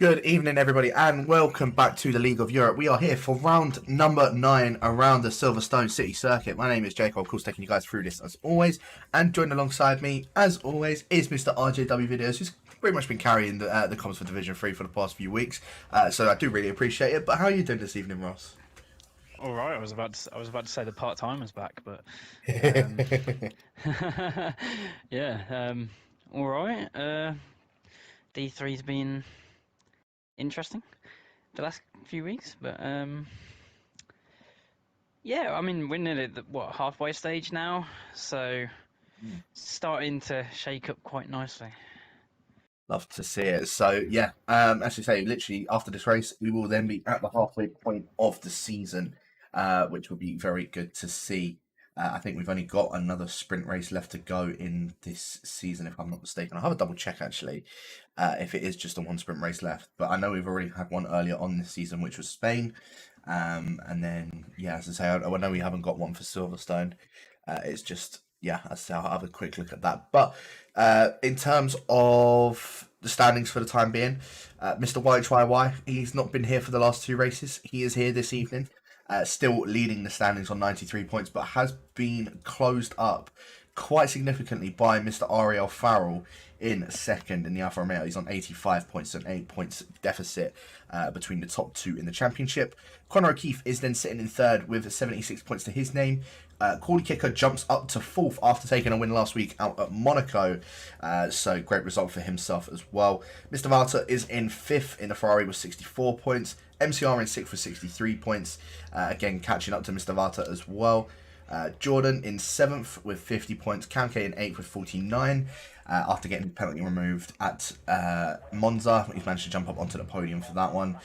Good evening, everybody, and welcome back to the League of Europe. We are here for round number 9 around the Silverstone City Circuit. My name is Jake, of course, taking you guys through this as always. And joined alongside me, as always, is Mr. RJW Videos, who's pretty much been carrying the comms for Division 3 for the past few weeks. So I do really appreciate it. But how are you doing this evening, Ross? All right, I was about to say the part timer's back, but um, yeah, all right. D3's been interesting the last few weeks, but yeah, I mean we're nearly at the halfway stage now, so starting to shake up quite nicely. Love to see it. So yeah, as you say, literally after this race, we will then be at the halfway point of the season, which will be very good to see. I think we've only got another sprint race left to go in this season, if I'm not mistaken. I'll have a double check actually, if it is just the one sprint race left. But I know we've already had one earlier on this season, which was Spain. And then, yeah, as I say, I know we haven't got one for Silverstone. It's just, yeah, as I say, I'll have a quick look at that. But in terms of the standings for the time being, Mr. YYY, he's not been here for the last two races. He is here this evening, still leading the standings on 93 points, but has been closed up quite significantly by Mr. Ariel Farrell in second in the Alfa Romeo. He's on 85 points and 8 points deficit between the top two in the championship. Conor O'Keefe is then sitting in third with 76 points to his name. Corley Kicker jumps up to fourth after taking a win last week out at Monaco. So great result for himself as well. Mr. Valter is in fifth in the Ferrari with 64 points. MCR in sixth with 63 points. Again, catching up to Mr. Valter as well. Jordan in 7th with 50 points. Camke in 8th with 49. After getting the penalty removed at Monza, he's managed to jump up onto the podium for that one.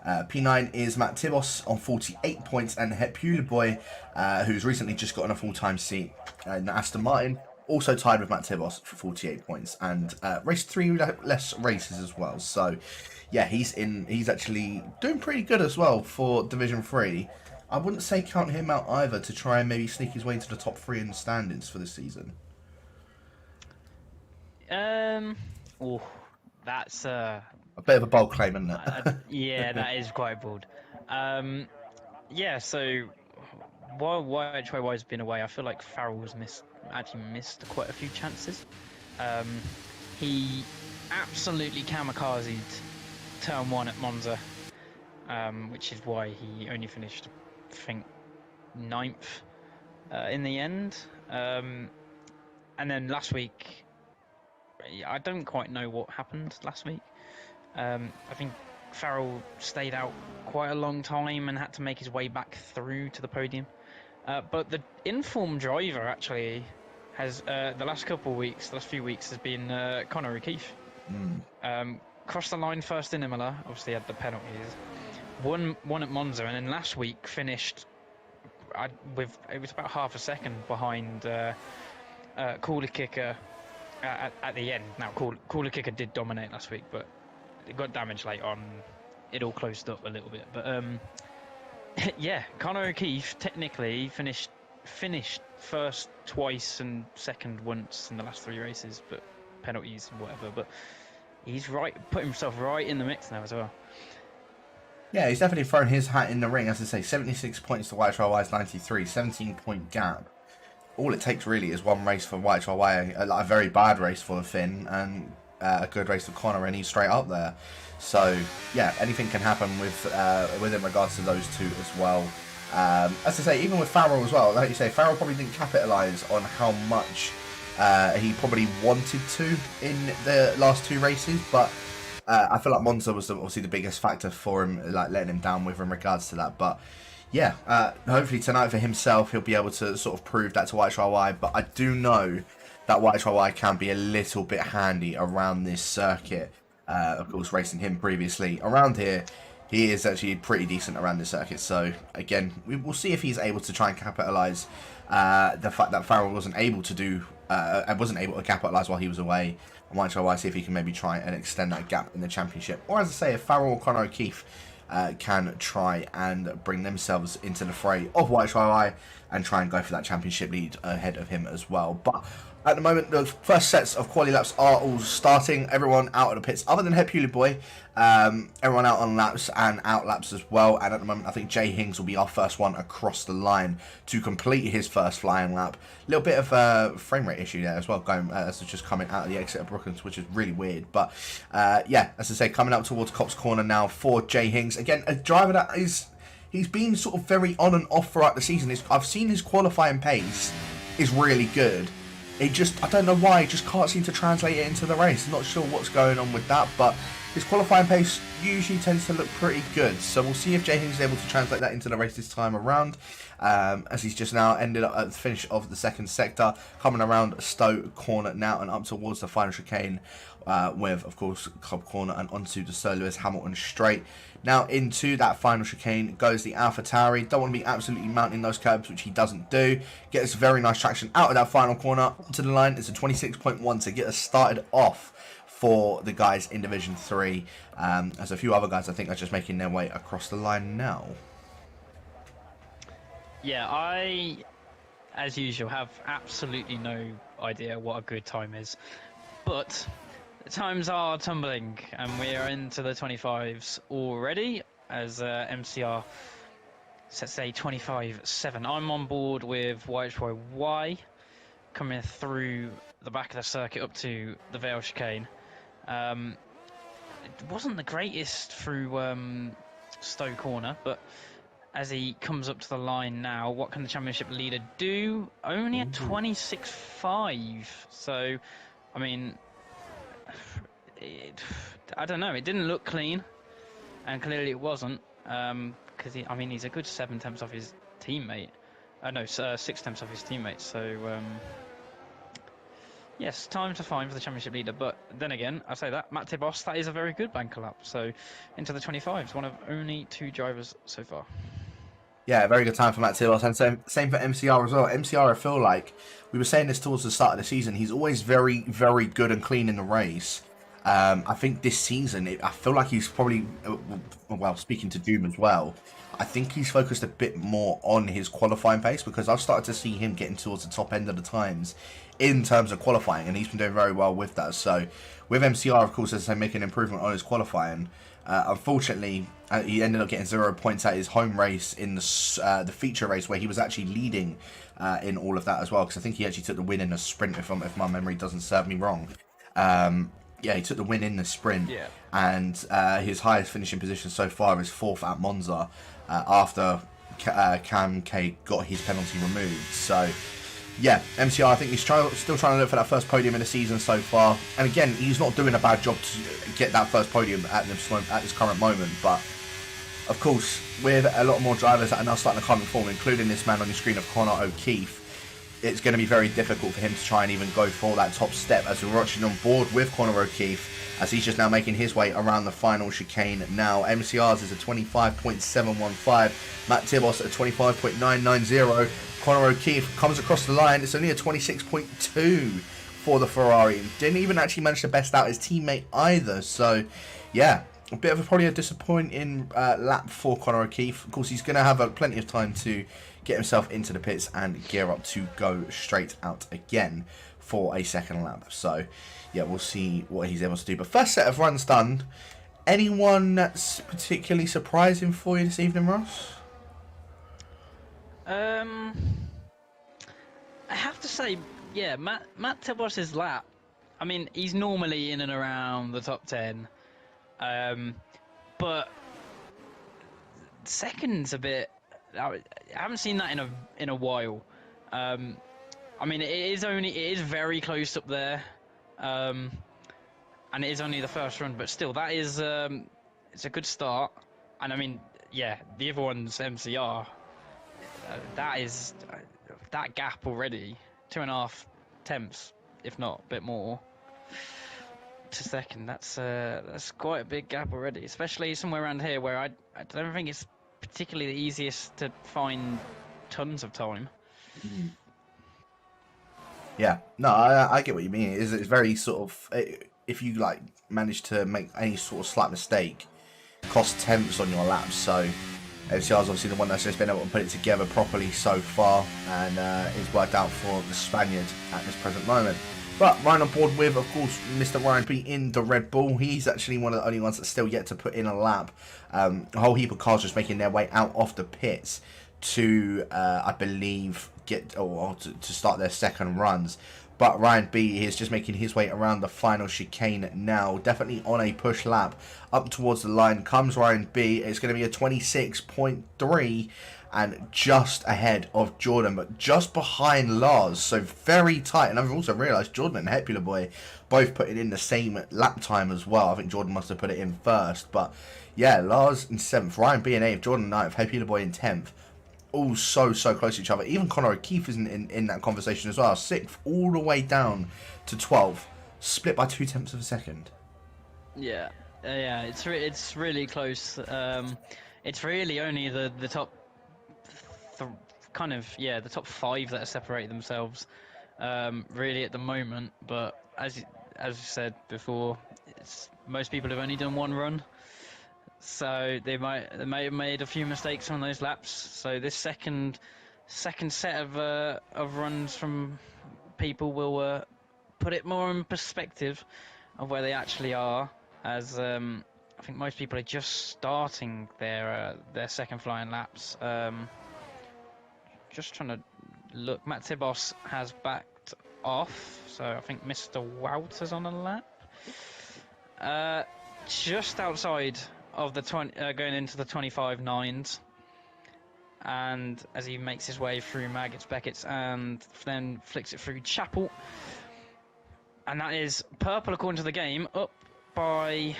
P9 is Matt Tibos on 48 points, and Boy, who's recently just gotten a full-time seat in Aston Martin, also tied with Matt Tibos for 48 points, and raced 3 less races as well. So, yeah, he's actually doing pretty good as well for Division 3. I wouldn't say count him out either to try and maybe sneak his way into the top 3 in the standings for the season. Um, oh, that's A bit of a bold claim, isn't it? yeah, that is quite bold. Yeah, so while YHYY's been away, I feel like Farrell's actually missed quite a few chances. He absolutely kamikazed turn one at Monza, which is why he only finished, I think, 9th in the end. And then last week, I don't quite know what happened last week. I think Farrell stayed out quite a long time and had to make his way back through to the podium. But the informed driver actually has the last few weeks has been Conor O'Keefe. Crossed the line first in Imola, obviously had the penalties. Won at Monza, and then last week finished it was about half a second behind Corley Kicker at the end. Now, Corley Kicker did dominate last week, but it got damaged late on. It all closed up a little bit, but yeah, Conor O'Keefe technically finished first twice and second once in the last 3 races, but penalties and whatever. But he's put himself right in the mix now as well. Yeah, he's definitely thrown his hat in the ring. As I say, 76 points to YHYY's 93, 17-point gap. All it takes really is one race for YHYY, a very bad race for the Finn, and a good race for Conor, and he's straight up there. So yeah, anything can happen with in regards to those two as well. As I say, even with Farrell as well, like you say, Farrell probably didn't capitalise on how much he probably wanted to in the last 2 races, but I feel like Monza was obviously the biggest factor for him, like letting him down with in regards to that. But yeah, hopefully tonight for himself, he'll be able to sort of prove that to YHYY. But I do know that YHYY can be a little bit handy around this circuit. Of course, racing him previously around here, he is actually pretty decent around this circuit. So again, we will see if he's able to try and capitalise the fact that Farrell wasn't able to capitalise while he was away. And YHYY see if he can maybe try and extend that gap in the championship. Or as I say, if Farrell or Conor O'Keefe can try and bring themselves into the fray of YHYY and try and go for that championship lead ahead of him as well. But At the moment, the first sets of quali laps are all starting. Everyone out of the pits, other than Hepuli Boy. Everyone out on laps and out laps as well. And at the moment, I think Jay Hings will be our first one across the line to complete his first flying lap. A little bit of a frame rate issue there as well, going as it's just coming out of the exit of Brooklands, which is really weird. But yeah, as I say, coming up towards Cops Corner now for Jay Hings. Again, a driver that is... He's been sort of very on and off throughout the season. I've seen his qualifying pace is really good. It just, I don't know why, he just can't seem to translate it into the race. I'm not sure what's going on with that, but his qualifying pace usually tends to look pretty good. So we'll see if Jay Hings is able to translate that into the race this time around. As he's just now ended up at the finish of the second sector, coming around Stowe Corner now and up towards the final chicane with, of course, Cobb Corner and onto the Sir Lewis Hamilton straight. Now into that final chicane goes the AlphaTauri. Don't want to be absolutely mounting those curbs, which he doesn't do. Gets very nice traction out of that final corner. To the line, it's a 26.1 to get us started off for the guys in Division 3. As a few other guys, I think, are just making their way across the line now. Yeah, I, as usual, have absolutely no idea what a good time is. But the times are tumbling, and we are into the 25s already, as MCR sets a 25.7. I'm on board with YHYY, coming through the back of the circuit up to the Vale chicane. It wasn't the greatest through Stowe Corner, but as he comes up to the line now, what can the championship leader do? Only a 26.5. So, I mean, I don't know. It didn't look clean, and clearly it wasn't. Because I mean, he's a good 7 tenths off his teammate. No, 6 tenths off his teammate. So, yes, time to find for the championship leader. But then again, I say that Matt Tibos, that is a very good banker lap. So, into the 25s, one of only 2 drivers so far. Yeah, very good time for Matt Tibos, and same for MCR as well. MCR, I feel like, we were saying this towards the start of the season, he's always very, very good and clean in the race. I think this season, I feel like he's probably, well, speaking to Doom as well, I think he's focused a bit more on his qualifying pace, because I've started to see him getting towards the top end of the times in terms of qualifying, and he's been doing very well with that. So with MCR, of course, as they make an improvement on his qualifying, unfortunately, he ended up getting 0 points at his home race in the feature race, where he was actually leading in all of that as well, because I think he actually took the win in a sprint, if my memory doesn't serve me wrong. Yeah, he took the win in the sprint, Yeah. and his highest finishing position so far is 4th at Monza, after Cam K got his penalty removed. So, yeah, MCR, I think he's still trying to look for that first podium in the season so far. And again, he's not doing a bad job to get that first podium at this current moment. But, of course, with a lot more drivers that are now starting to come in form, including this man on your screen of Connor O'Keefe, it's going to be very difficult for him to try and even go for that top step, as we're actually on board with Connor O'Keefe, as he's just now making his way around the final chicane now. MCR's is a 25.715, Matt Tibos at a 25.990. Connor O'Keefe comes across the line, it's only a 26.2 for the Ferrari. Didn't even actually manage to best out his teammate either. So, yeah, a bit of probably a disappointing lap for Connor O'Keefe. Of course, he's going to have plenty of time to get himself into the pits and gear up to go straight out again for a second lap. So, yeah, we'll see what he's able to do. But first set of runs done. Anyone that's particularly surprising for you this evening, Ross? I have to say, yeah, Matt Tibos' lap. I mean, he's normally in and around the top 10, but second's a bit. I haven't seen that in a while. I mean, it is very close up there, and it is only the first run, but still, that is it's a good start. And I mean, yeah, the other one's MCR. That is that gap already, 2.5 tenths, if not a bit more, to second. That's quite a big gap already, especially somewhere around here where I don't think it's particularly the easiest to find tons of time. Yeah, no, I get what you mean. It's very sort of, if you manage to make any sort of slight mistake, cost tenths on your laps. So MCR's obviously the one that's just been able to put it together properly so far, and it's worked out for the Spaniard at this present moment. But Ryan on board with, of course, Mr. Ryan B in the Red Bull. He's actually one of the only ones that's still yet to put in a lap. A whole heap of cars just making their way out of the pits to, I believe, to start their second runs. But Ryan B is just making his way around the final chicane now. Definitely on a push lap. Up towards the line comes Ryan B. It's going to be a 26.3 and just ahead of Jordan, but just behind Lars. So very tight. And I've also realised Jordan and Hepula Boy both putting in the same lap time as well. I think Jordan must have put it in first. But yeah, Lars in 7th, Ryan B in 8th, Jordan 9th, Hepula Boy in 10th. All so close to each other. Even Connor O'Keefe isn't in that conversation as well. 6th all the way down to 12th, split by 0.2 of a second. Yeah, it's really close. It's really only the top, the top 5 that have separated themselves, really at the moment. But as you said before, most people have only done one run. So they may have made a few mistakes on those laps. So this second set of runs from people will put it more in perspective of where they actually are. As I think most people are just starting their second flying laps. Just trying to look. Matt Tibos has backed off, so I think Mr. Wouters on a lap. Just outside of the going into the 25.9s, and as he makes his way through Maggots, Beckett's, and then flicks it through Chapel, and that is purple according to the game, up by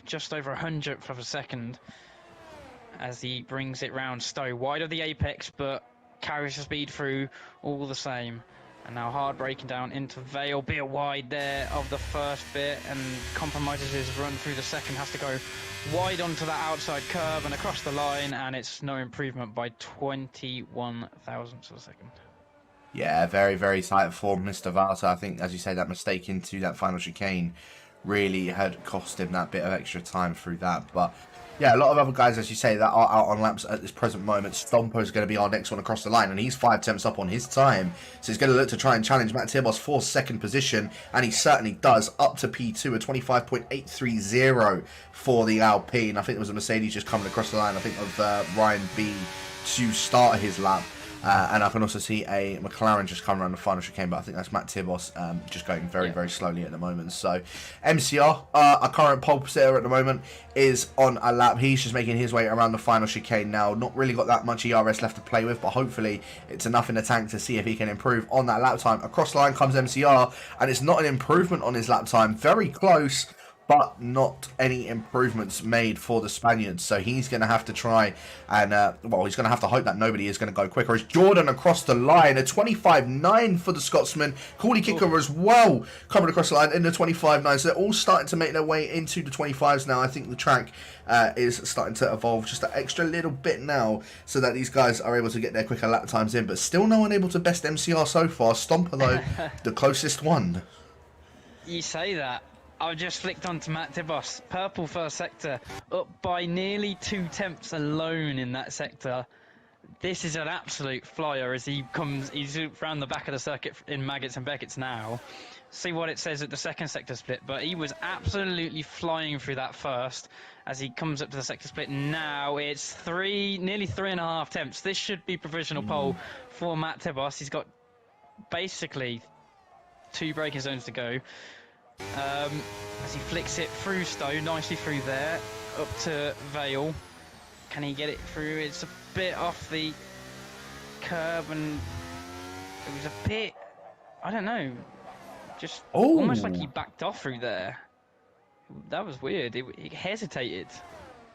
just over 100th of a second as he brings it round Stowe, wide of the apex, but carries the speed through all the same. And now hard braking down into Vale, bit wide there of the first bit, and compromises his run through the second, has to go wide onto that outside curve and across the line, and it's no improvement by 21 thousandths of a second. Yeah, very tight for Mr. Valter. I think, as you say, that mistake into that final chicane really had cost him that bit of extra time through that. But yeah, a lot of other guys, as you say, that are out on laps at this present moment. Stompo is going to be our next one across the line, and he's 5 tenths up on his time. So he's going to look to try and challenge Matt Tibos for second position, and he certainly does, up to P2, a 25.830 for the Alpine. I think there was a Mercedes just coming across the line, I think, of Ryan B to start his lap. And I can also see a McLaren just come around the final chicane, but I think that's Matt Tibos just going very slowly at the moment. So MCR, our current pole sitter at the moment, is on a lap. He's just making his way around the final chicane now. Not really got that much ERS left to play with, but hopefully it's enough in the tank to see if he can improve on that lap time. Across the line comes MCR, and it's not an improvement on his lap time. Very close, but not any improvements made for the Spaniards. So he's going to have to try and, he's going to have to hope that nobody is going to go quicker. As Jordan across the line, a 25.9 for the Scotsman. Cooley Kicker as well coming across the line in the 25.9. So they're all starting to make their way into the 25s now. I think the track is starting to evolve just an extra little bit now so that these guys are able to get their quicker lap times in. But still no one able to best MCR so far. Stomper, though, the closest one. You say that. I've just flicked onto Matt Tibos, purple first sector, up by nearly 2 tenths alone in that sector. This is an absolute flyer as he's around the back of the circuit in Maggots and Beckett's now. See what it says at the second sector split, but he was absolutely flying through that first as he comes up to the sector split. Now it's nearly 3.5 tenths. This should be provisional pole for Matt Tibos. He's got basically 2 braking zones to go. As he flicks it through Stowe, nicely through there, up to Vale. Can he get it through? It's a bit off the curb, and it was a bit, I don't know, just almost like he backed off through there. That was weird. He hesitated,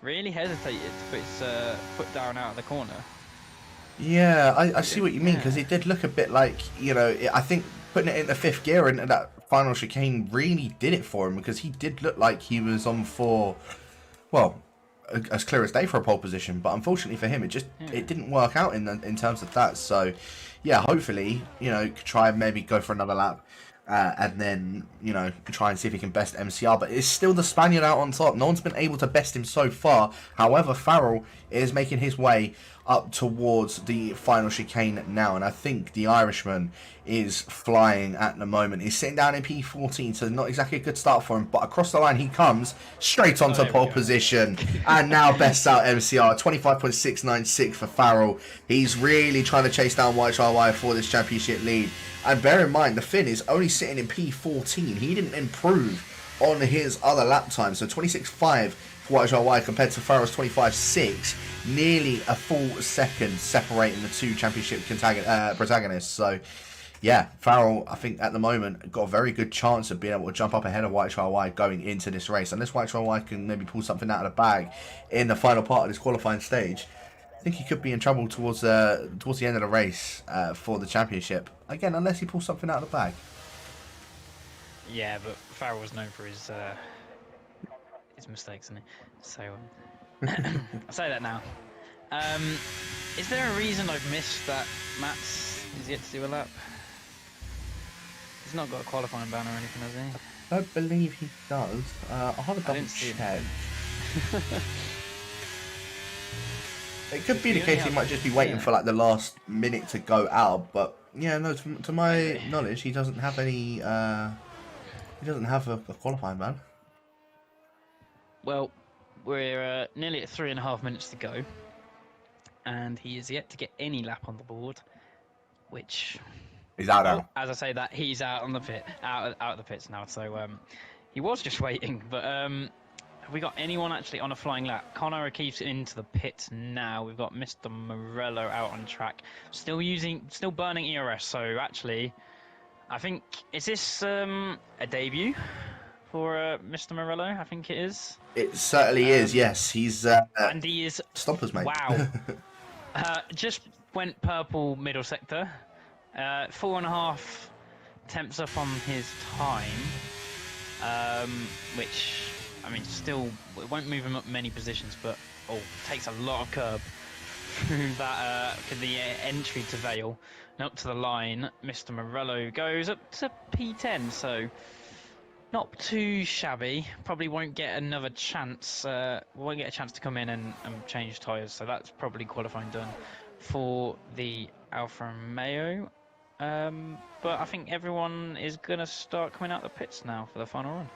really hesitated to put his foot down out of the corner. Yeah, I see what you mean, because it did look a bit like, I think putting it into 5th gear into that final chicane really did it for him, because he did look like he was on for, as clear as day for a pole position. But unfortunately for him, it didn't work out in terms of that. So yeah, hopefully, try and maybe go for another lap and then, you know, try and see if he can best MCR. But it's still the Spaniard out on top. No one's been able to best him so far. However, Farrell is making his way up towards the final chicane now, and I think the Irishman is flying at the moment. He's sitting down in P14, so not exactly a good start for him, but across the line he comes, straight onto pole position, and now bests out MCR, 25.696 for Farrell. He's really trying to chase down YHRY for this championship lead, and bear in mind, the Finn is only sitting in P14. He didn't improve on his other lap time, so 26.5 for YHRY compared to Farrell's 25.6, nearly a full second separating the two championship protagonists. So yeah, Farrell, I think at the moment got a very good chance of being able to jump up ahead of YHRY going into this race. Unless YHRY can maybe pull something out of the bag in the final part of this qualifying stage, I think he could be in trouble towards the end of the race for the championship. Again, unless he pulls something out of the bag. Yeah, but Farrell was known for his mistakes, isn't he? So I'll say that now. Is there a reason I've missed that Mats is yet to do a lap? He's not got a qualifying ban or anything, has he? I don't believe he does. I'll have a double check. It could be the case he might just be waiting for like the last minute to go out, but yeah, no. To my knowledge, he doesn't have any. He doesn't have a qualifying ban. Well, we're nearly at 3.5 minutes to go, and he is yet to get any lap on the board, which. He's out now. As I say that, he's out on the out of the pits now. So he was just waiting, but have we got anyone actually on a flying lap? Connor O'Keefe's into the pits now. We've got Mr. Morello out on track, still burning ERS. So actually, I think is this a debut for Mr. Morello? I think it is. It certainly is. Yes, he's and he is Stompers, mate. Wow. Just went purple middle sector. 4.5 temps up on his time, which, I mean, still, it won't move him up many positions, but takes a lot of curb through that, for the entry to Vale. And up to the line, Mr. Morello goes up to P10, so not too shabby. Probably won't get another chance, won't get a chance to come in and change tyres, so that's probably qualifying done for the Alfa Romeo. But I think everyone is going to start coming out the pits now for the final run.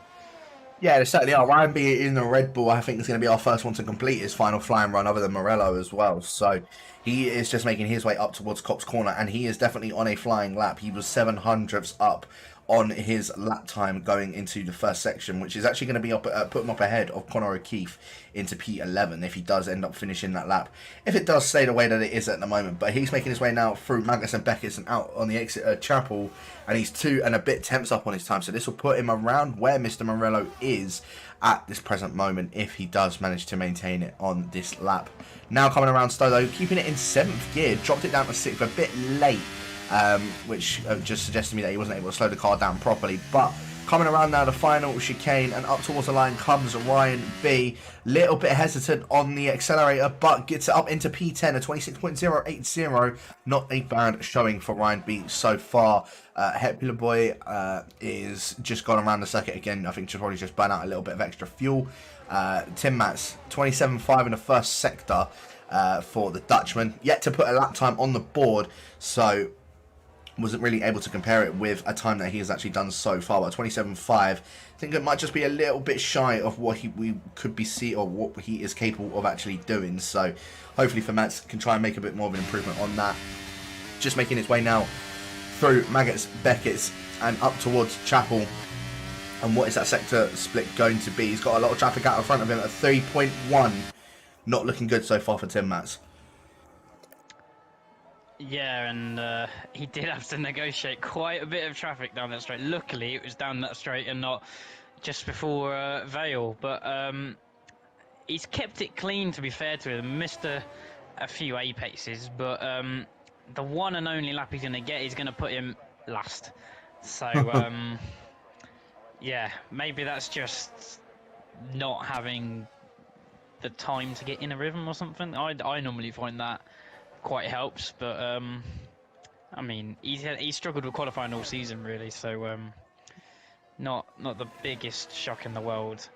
Yeah, they certainly are. Ryan B in the Red Bull, I think, is going to be our first one to complete his final flying run other than Morello as well. So he is just making his way up towards Copse Corner, and he is definitely on a flying lap. He was 700ths up on his lap time going into the first section, which is actually going to be put him up ahead of Connor O'Keefe into P11 if he does end up finishing that lap. If it does stay the way that it is at the moment, but he's making his way now through Magnus and Beckett and out on the exit at Chapel, and he's 2 and a bit temps up on his time, so this will put him around where Mr. Morello is at this present moment if he does manage to maintain it on this lap. Now coming around Stowe, keeping it in 7th gear, dropped it down to 6th, a bit late. Which just suggests to me that he wasn't able to slow the car down properly. But coming around now the final chicane and up towards the line comes Ryan B. Little bit hesitant on the accelerator, but gets it up into P10, a 26.080. Not a bad showing for Ryan B so far. Hepula Boy is just gone around the circuit again. I think just probably just burn out a little bit of extra fuel. Tim Mats, 27.5 in the first sector for the Dutchman. Yet to put a lap time on the board, so wasn't really able to compare it with a time that he has actually done so far. But 27.5, I think it might just be a little bit shy of what we could be or what he is capable of actually doing. So hopefully for Mats can try and make a bit more of an improvement on that. Just making his way now through Maggots, Beckett's and up towards Chapel. And what is that sector split going to be? He's got a lot of traffic out in front of him at 3.1. Not looking good so far for Tim Mats. Yeah, and he did have to negotiate quite a bit of traffic down that straight. Luckily, it was down that straight and not just before Vale. But he's kept it clean, to be fair to him. Missed a few apexes, but the one and only lap he's going to get is going to put him last. So, yeah, maybe that's just not having the time to get in a rhythm or something. I normally find that quite helps, but I mean, he's struggled with qualifying all season really, so not the biggest shock in the world.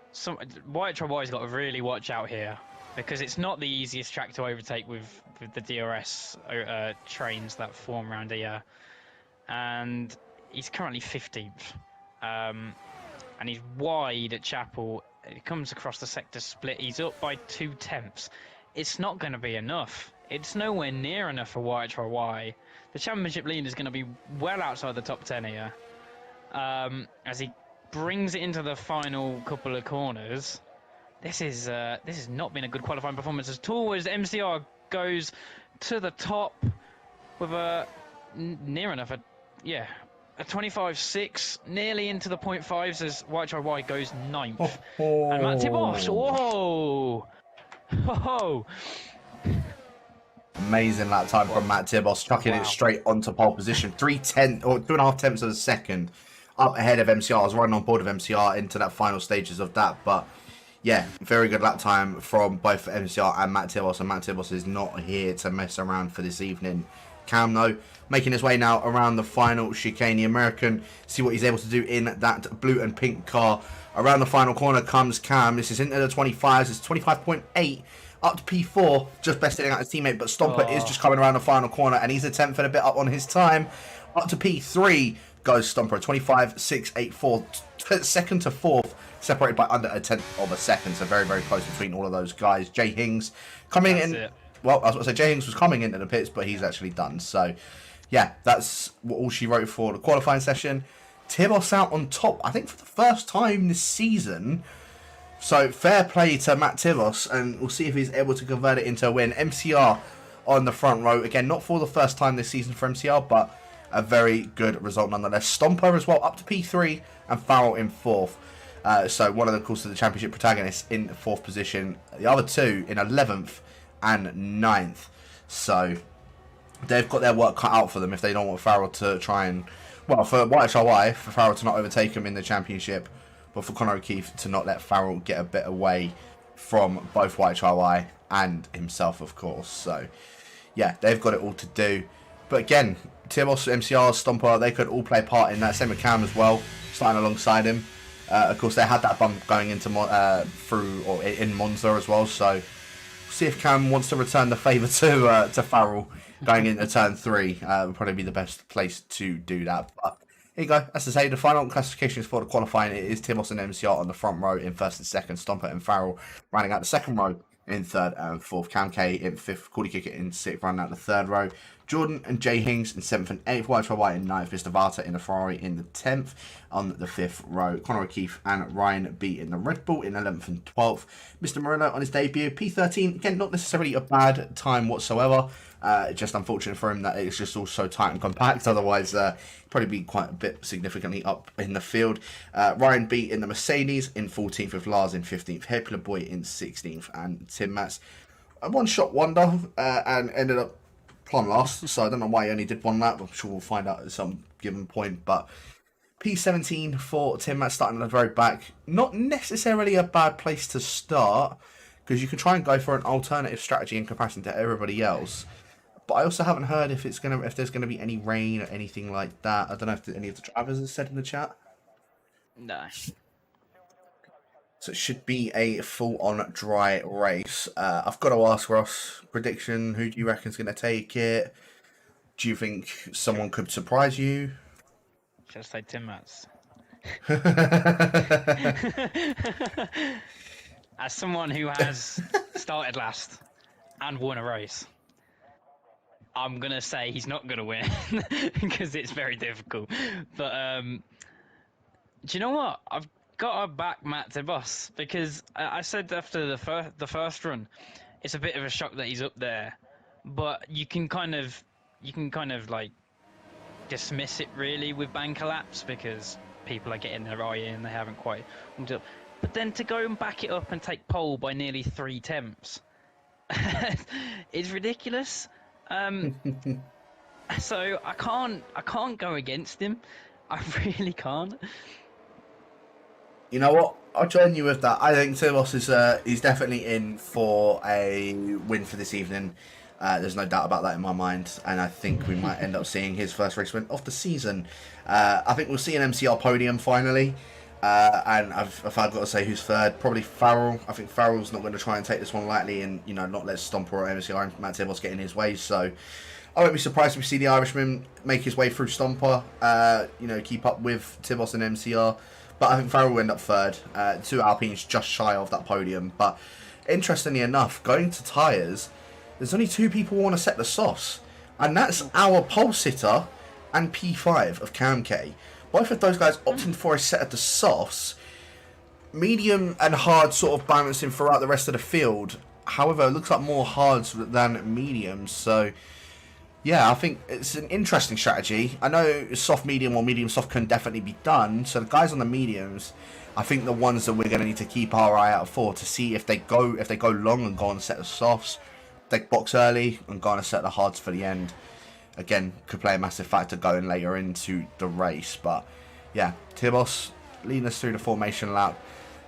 White Wise got to really watch out here because it's not the easiest track to overtake with the DRS trains that form around here, and he's currently 15th, and he's wide at Chapel. It comes across the sector split. He's up by 2/10. It's not going to be enough. It's nowhere near enough for YHY. The championship lead is going to be well outside the top 10 here. As he brings it into the final couple of corners. This has not been a good qualifying performance at all, as MCR goes to the top with near enough a 25.6, nearly into the 0.5s as YHY goes 9th. And Matt Tibbos, whoa! Amazing lap time from Matt Tibbos, chucking it straight onto pole position. 2.5 tenths of a second up ahead of MCR. I was running on board of MCR into that final stages of that, but yeah, very good lap time from both MCR and Matt Tibbos, and Matt Tibbos is not here to mess around for this evening. Cam, though, making his way now around the final chicane. The American, see what he's able to do in that blue and pink car. Around the final corner comes Cam. This is into the 25s. It's 25.8 up to P4, just besting out his teammate, but Stomper is just coming around the final corner, and he's a 10th and a bit up on his time. Up to P3 goes Stomper, 25.684, second to fourth, separated by under a 10th of a second, so very, very close between all of those guys. Jay Hings coming in. Well, I was going to say Jay Hings was coming into the pits, but he's actually done. So, yeah, that's all she wrote for the qualifying session. Tibbos out on top, I think, for the first time this season. So, fair play to Matt Tibbos, and we'll see if he's able to convert it into a win. MCR on the front row. Again, not for the first time this season for MCR, but a very good result nonetheless. Stomper as well, up to P3, and Farrell in 4th. So, one of the, of course, the championship protagonists in 4th position. The other two in 11th and 9th. So, they've got their work cut out for them if they don't want Farrell to try and... Well, for YHY, for Farrell to not overtake him in the championship, but for Conor O'Keefe to not let Farrell get a bit away from both YHY and himself, of course. So, yeah, they've got it all to do. But again, Tibbos, MCR, Stomper, they could all play a part in that. Same with Cam as well, starting alongside him. Of course, they had that bump going into in Monza as well. So, see if Cam wants to return the favour to Farrell going into turn 3. Would probably be the best place to do that. But here you go. As I say, the final classifications for the qualifying, it is Tibbos and MCR on the front row in 1st and 2nd. Stomper and Farrell rounding out the 2nd row in 3rd and 4th. Cam K in 5th. Cordy Kicker in 6th, rounding out the 3rd row. Jordan and Jay Hings in 7th and 8th. YHY in 9th. Mr. Vata in the Ferrari in the 10th on the 5th row. Conor O'Keefe and Ryan B in the Red Bull in 11th and 12th. Mr. Moreno on his debut, P13. Again, not necessarily a bad time whatsoever. Just unfortunate for him that it's just all so tight and compact. Otherwise, probably be quite a bit significantly up in the field. Ryan B in the Mercedes in 14th, with Lars in 15th. Hepler Boy in 16th, and Tim Matz a one-shot wonder and ended up plumb last. So I don't know why he only did one lap. I'm sure we'll find out at some given point. But P17 for Tim Matz starting at the very back. Not necessarily a bad place to start, because you can try and go for an alternative strategy in comparison to everybody else. But I also haven't heard if there's gonna be any rain or anything like that. I don't know if any of the drivers have said in the chat. No. So it should be a full-on dry race. I've got to ask Ross, prediction, who do you reckon is going to take it? Do you think someone could surprise you? Should I say Tim Matz? As someone who has started last and won a race, I'm going to say he's not going to win because it's very difficult. But do you know what? I've got to back Matt Tibbos, because I said after the first run, it's a bit of a shock that he's up there, but you can kind of like dismiss it really with bank collapse because people are getting their eye in, they haven't quite warmed up. But then to go and back it up and take pole by nearly 3 temps is ridiculous. So I can't go against him. I really can't. You know what? I'll join you with that. I think Tibbos is definitely in for a win for this evening. There's no doubt about that in my mind, and I think we might end up seeing his first race win of the season. I think we'll see an MCR podium finally. And if I've got to say who's third, probably Farrell. I think Farrell's not going to try and take this one lightly and, you know, not let Stomper or MCR and Matt Tibos get in his way. So I won't be surprised if we see the Irishman make his way through Stomper, you know, keep up with Tibos and MCR. But I think Farrell will end up third. 2 Alpines just shy of that podium. But interestingly enough, going to tyres, there's only 2 people who want to set the sauce. And that's our pole sitter and P5 of Cam K. Both of those guys opting for a set of the softs, medium and hard sort of balancing throughout the rest of the field. However, it looks like more hards than mediums. So, yeah, I think it's an interesting strategy. I know soft medium or medium soft can definitely be done. So the guys on the mediums, I think the ones that we're going to need to keep our eye out for to see if they go long and go on a set of softs, they box early and go on a set of hards for the end. Again, could play a massive factor going later into the race. But, yeah, Tibos leading us through the formation lap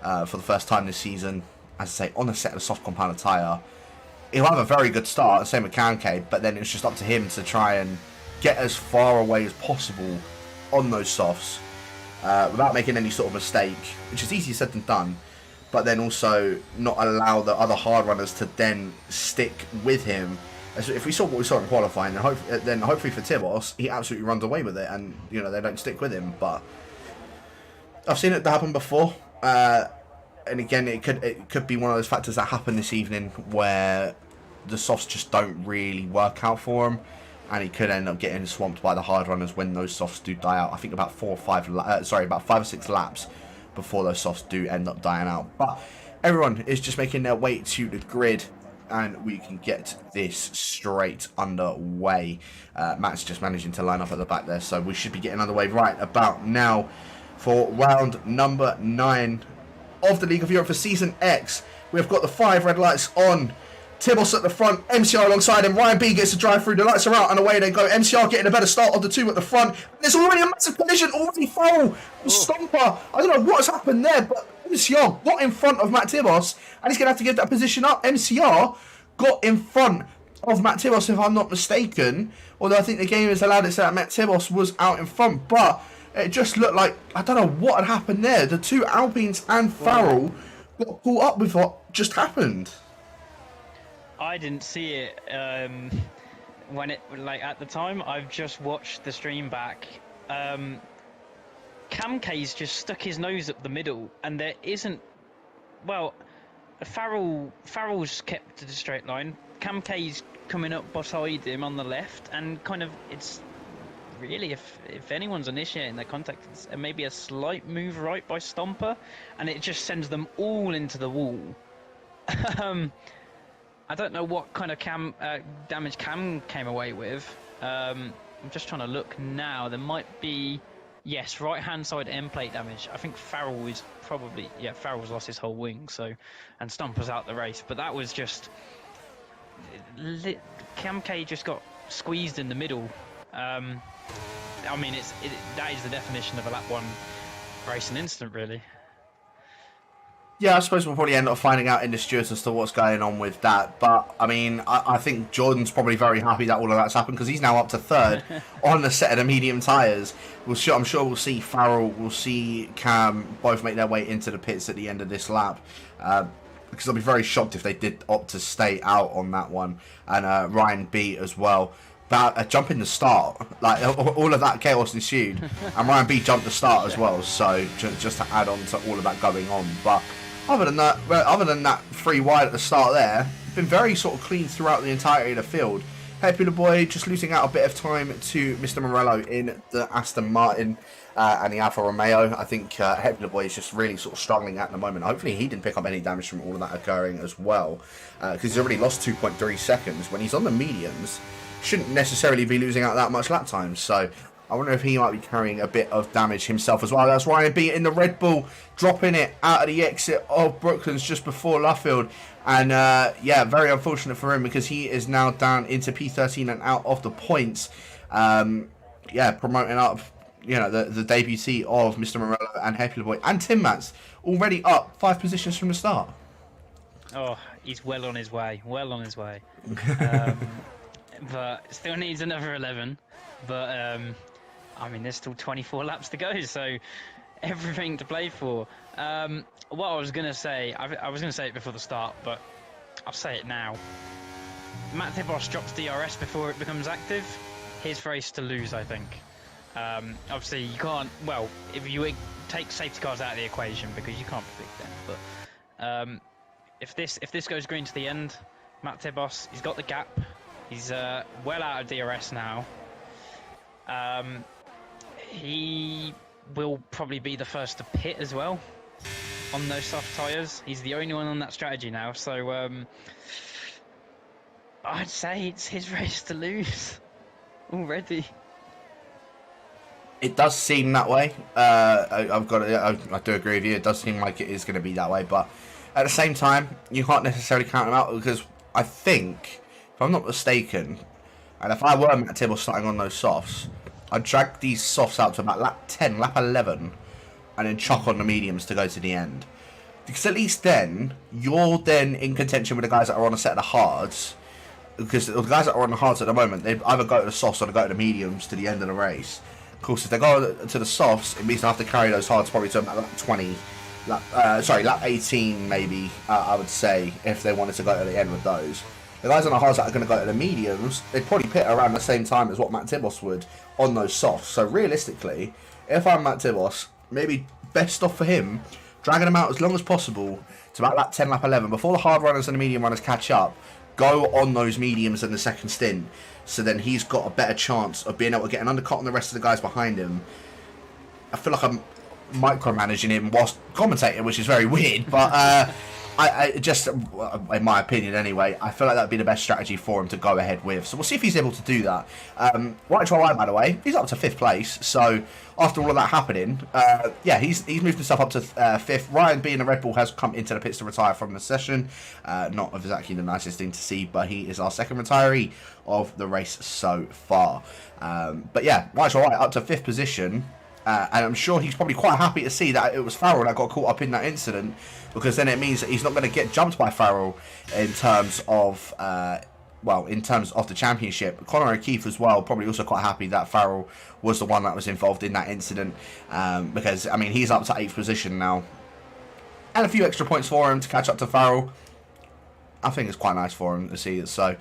for the first time this season. As I say, on a set of soft compounded tyre. He'll have a very good start, same with Kanke, but then it's just up to him to try and get as far away as possible on those softs without making any sort of mistake, which is easier said than done. But then also not allow the other hard runners to then stick with him. As if we saw what we saw in qualifying, then hopefully for Tibos, he absolutely runs away with it, and you know they don't stick with him. But I've seen it happen before, and again, it could be one of those factors that happen this evening where the softs just don't really work out for him, and he could end up getting swamped by the hard runners when those softs do die out. I think about 5 or 6 laps before those softs do end up dying out. But everyone is just making their way to the grid, and we can get this straight underway. Matt's just managing to line up at the back there, so we should be getting underway right about now for round number 9 of the League of Europe for Season X. We've got the 5 red lights on. Tibos at the front, MCR alongside him. Ryan B gets to drive through. The lights are out and away they go. MCR getting a better start of the 2 at the front. There's already a massive collision, already foul. Stomper. I don't know what's happened there, but MCR got in front of Matt Tibos, and he's going to have to give that position up. MCR got in front of Matt Tibos, if I'm not mistaken. Although I think the game has allowed it so that Matt Tibos was out in front, but it just looked like, I don't know what had happened there. The 2 Alpines and Farrell got caught up with what just happened. I didn't see it when it, like, at the time. I've just watched the stream back. Kamke's just stuck his nose up the middle, and there isn't. Well, Farrell's kept to the straight line. Kamke's coming up beside him on the left, and kind of it's really, if anyone's initiating their contact, it's maybe a slight move right by Stomper, and it just sends them all into the wall. I don't know what kind of damage Cam came away with. I'm just trying to look now. There might be, yes, right-hand side end plate damage. I think Farrell is probably, yeah, Farrell's lost his whole wing, so, and Stomper's out the race. But that was just, Cam K just got squeezed in the middle. I mean, that is the definition of a lap 1 racing incident, really. Yeah, I suppose we'll probably end up finding out in the stewards as to what's going on with that. But, I mean, I think Jordan's probably very happy that all of that's happened because he's now up to 3rd on the set of the medium tyres. I'm sure we'll see Farrell, we'll see Cam both make their way into the pits at the end of this lap. Because I'll be very shocked if they did opt to stay out on that one. And Ryan B as well. But a jump in the start, like all of that chaos ensued. And Ryan B jumped the start as well. So just to add on to all of that going on. But other than that 3 wide at the start there, been very sort of clean throughout the entirety of the field. Happy the boy just losing out a bit of time to Mr. Morello in the Aston Martin and the Alfa Romeo. I think Happy the boy is just really sort of struggling at the moment. Hopefully he didn't pick up any damage from all of that occurring as well, because he's already lost 2.3 seconds. When he's on the mediums, shouldn't necessarily be losing out that much lap time. So I wonder if he might be carrying a bit of damage himself as well. That's Ryan B in the Red Bull, dropping it out of the exit of Brooklands just before Luffield. And yeah, very unfortunate for him because he is now down into P13 and out of the points. Yeah, promoting up, you know, the debutee of Mr. Morello and Happy Boy and Tim Mats already up 5 positions from the start. Oh, he's well on his way. Well on his way. But still needs another 11. But I mean, there's still 24 laps to go, so everything to play for. What I was gonna say, I was gonna say it before the start, but I'll say it now. Matt Tibos drops DRS before it becomes active. His race to lose, I think. Obviously, you can't. Well, if you take safety cars out of the equation, because you can't predict them. But if this goes green to the end, Matt Tibos, he's got the gap. He's well out of DRS now. He will probably be the first to pit as well on those soft tyres. He's the only one on that strategy now, so I'd say it's his race to lose already. It does seem that way. I do agree with you. It does seem like it is going to be that way, but at the same time, you can't necessarily count them out, because I think, if I'm not mistaken, and if I were Matt Tibble starting on those softs, I'd drag these softs out to about lap 10, lap 11, and then chuck on the mediums to go to the end. Because at least then, you're then in contention with the guys that are on a set of the hards. Because the guys that are on the hards at the moment, they either go to the softs or they go to the mediums to the end of the race. Of course, if they go to the softs, it means they have to carry those hards probably to about lap 20. Lap 18 maybe, I would say, if they wanted to go to the end with those. The guys on the hards that are going to go to the mediums, they'd probably pit around the same time as what Matt Tibos would on those softs. So realistically, if I'm Matt Tibos, maybe best off for him, dragging them out as long as possible to about lap 10, lap 11, before the hard runners and the medium runners catch up, go on those mediums in the second stint, so then he's got a better chance of being able to get an undercut on the rest of the guys behind him. I feel like I'm micromanaging him whilst commentating, which is very weird, but I just, in my opinion anyway, I feel like that would be the best strategy for him to go ahead with. So we'll see if he's able to do that. Right to right, by the way, he's up to 5th place. So after all of that happening, yeah, he's moved himself up to 5th. Ryan, being a Red Bull, has come into the pits to retire from the session. Not exactly the nicest thing to see, but he is our second retiree of the race so far. But yeah, right to right, up to 5th position. And I'm sure he's probably quite happy to see that it was Farrell that got caught up in that incident, because then it means that he's not going to get jumped by Farrell in terms of, in terms of the championship. Conor O'Keefe as well, probably also quite happy that Farrell was the one that was involved in that incident, because, I mean, he's up to 8th position now. And a few extra points for him to catch up to Farrell. I think it's quite nice for him to see it. So,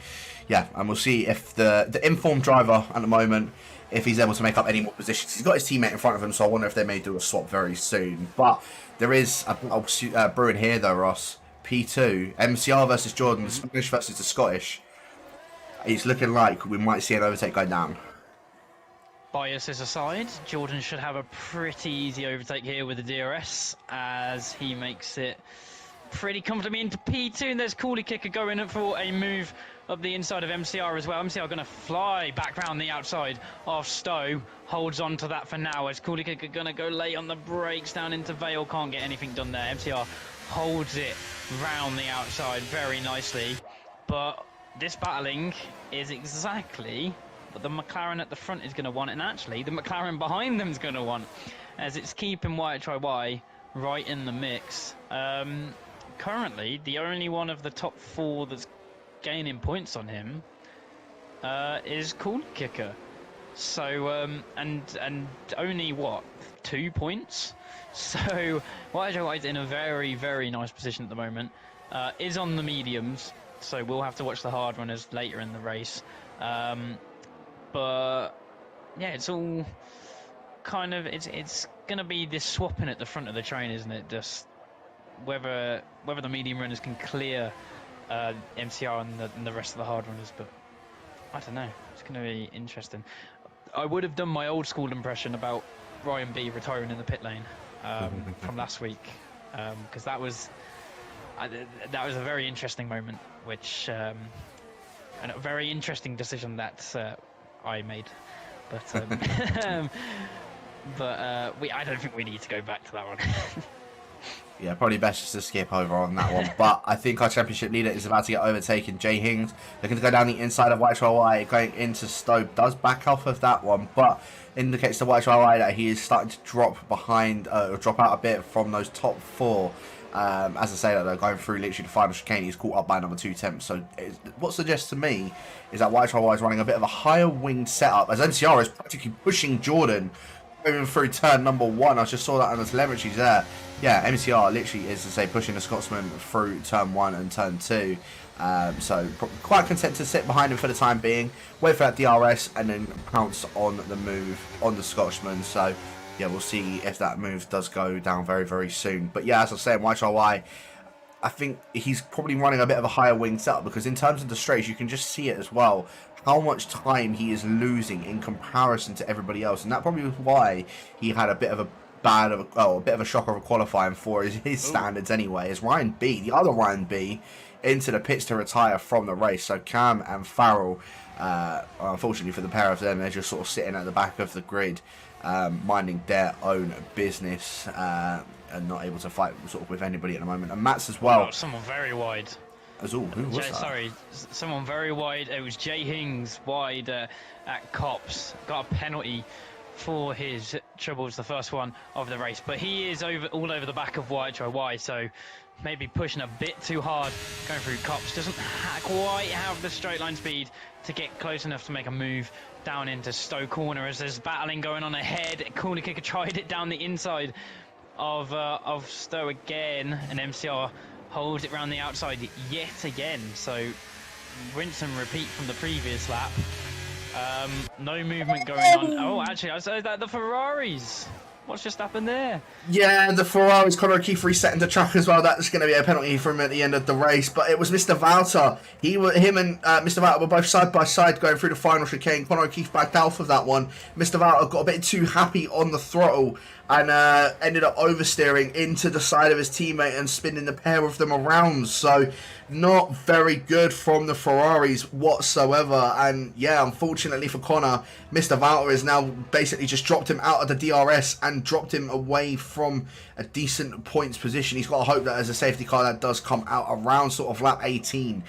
yeah, and we'll see if the informed driver at the moment, if he's able to make up any more positions. He's got his teammate in front of him, so I wonder if they may do a swap very soon. But there is a brewing here, though, Ross. P2, MCR versus Jordan, the Spanish versus the Scottish. It's looking like we might see an overtake go down. Biases aside, Jordan should have a pretty easy overtake here with the DRS, as he makes it pretty comfortably into P2, and there's Coolie Kicker going for a move up the inside of MCR as well. MCR going to fly back round the outside of Stowe. Holds on to that for now, as Coolie Kicker going to go late on the brakes down into Vale. Can't get anything done there. MCR holds it round the outside very nicely. But this battling is exactly what the McLaren at the front is going to want, and actually the McLaren behind them is going to want, as it's keeping YHYY right in the mix. Currently, the only one of the top 4 that's gaining points on him is Cool Kicker. So and only what, 2 points? So YHYY is in a very, very nice position at the moment. Is on the mediums, so we'll have to watch the hard runners later in the race. But yeah, it's all kind of it's gonna be this swapping at the front of the train, isn't it? Just whether the medium runners can clear MCR and the rest of the hard runners, but I don't know. It's going to be interesting. I would have done my old school impression about Ryan B retiring in the pit lane from last week, because that was a very interesting moment, which and a very interesting decision that I made, but I don't think we need to go back to that one. Yeah, probably best just to skip over on that one. But I think our championship leader is about to get overtaken. Jay Hings looking to go down the inside of YHYY, going into Stowe. Does back off of that one, but indicates to YHYY that he is starting to drop behind, or drop out a bit from those top 4. As I say that, they're going through literally the final chicane. He's caught up by another 2 temps. So what suggests to me is that YHYY is running a bit of a higher winged setup, as MCR is practically pushing Jordan going through turn number 1. I just saw that on the telemetry there. Yeah, MCR literally is to say pushing the Scotsman through turn 1 and turn 2. So quite content to sit behind him for the time being, wait for that DRS, and then pounce on the move on the Scotsman. So yeah, we'll see if that move does go down very, very soon. But yeah, as I was saying, YHY, I think he's probably running a bit of a higher wing setup, because in terms of the straights, you can just see it as well, how much time he is losing in comparison to everybody else. And that probably was why he had a bit of a bit of a shocker of a qualifying for his standards anyway, as Ryan B, the other Ryan B, into the pits to retire from the race. So Cam and Farrell, unfortunately for the pair of them, they're just sort of sitting at the back of the grid, minding their own business, and not able to fight sort of with anybody at the moment. And Matt's as well. Oh, someone very wide. Who was that? Sorry, someone very wide. It was Jay Hings wide at Cops. Got a penalty for his troubles, the first one of the race. But he is all over the back of YHY, so maybe pushing a bit too hard going through Cops. Doesn't quite have the straight line speed to get close enough to make a move down into Stowe corner, as there's battling going on ahead. Corner kicker tried it down the inside of Stowe again, and MCR holds it round the outside yet again. So rinse and repeat from the previous lap. No movement going on. Oh, actually, I said that the Ferraris. What's just happened there? Yeah, the Ferraris, Conor O'Keefe resetting the track as well. That's going to be a penalty for him at the end of the race. But it was Mr. Valter. Him and Mr. Valter were both side by side going through the final chicane. Conor O'Keefe backed out of that one. Mr. Valter got a bit too happy on the throttle and ended up oversteering into the side of his teammate and spinning the pair of them around. So not very good from the Ferraris whatsoever. And yeah, unfortunately for Conor, Mr. Valter has now basically just dropped him out of the DRS and dropped him away from a decent points position. He's got to hope that as a safety car that does come out around sort of lap 18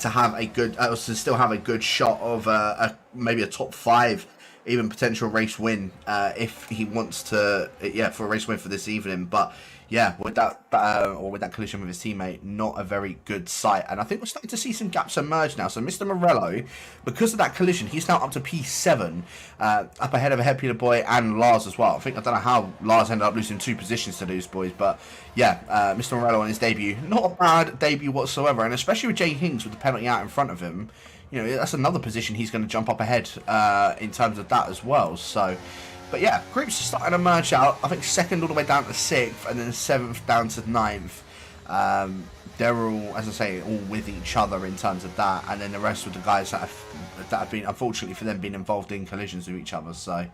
to have a good, to still have a good shot of maybe a top 5, even potential race win if he wants to, for a race win for this evening. But yeah, with that collision with his teammate, not a very good sight. And I think we're starting to see some gaps emerge now. So Mr. Morello, because of that collision, he's now up to P7, up ahead of Ahead Peter Boy and Lars as well. I don't know how Lars ended up losing 2 positions to those boys, but yeah, Mr. Morello on his debut, not a bad debut whatsoever. And especially with Jay Hings with the penalty out in front of him, you know, that's another position he's going to jump up ahead in terms of that as well. So, but yeah, groups are starting to merge out. I think 2nd all the way down to 6th, and then 7th down to 9th. They're all, as I say, all with each other in terms of that, and then the rest of the guys that have been, unfortunately for them, been involved in collisions with each other. So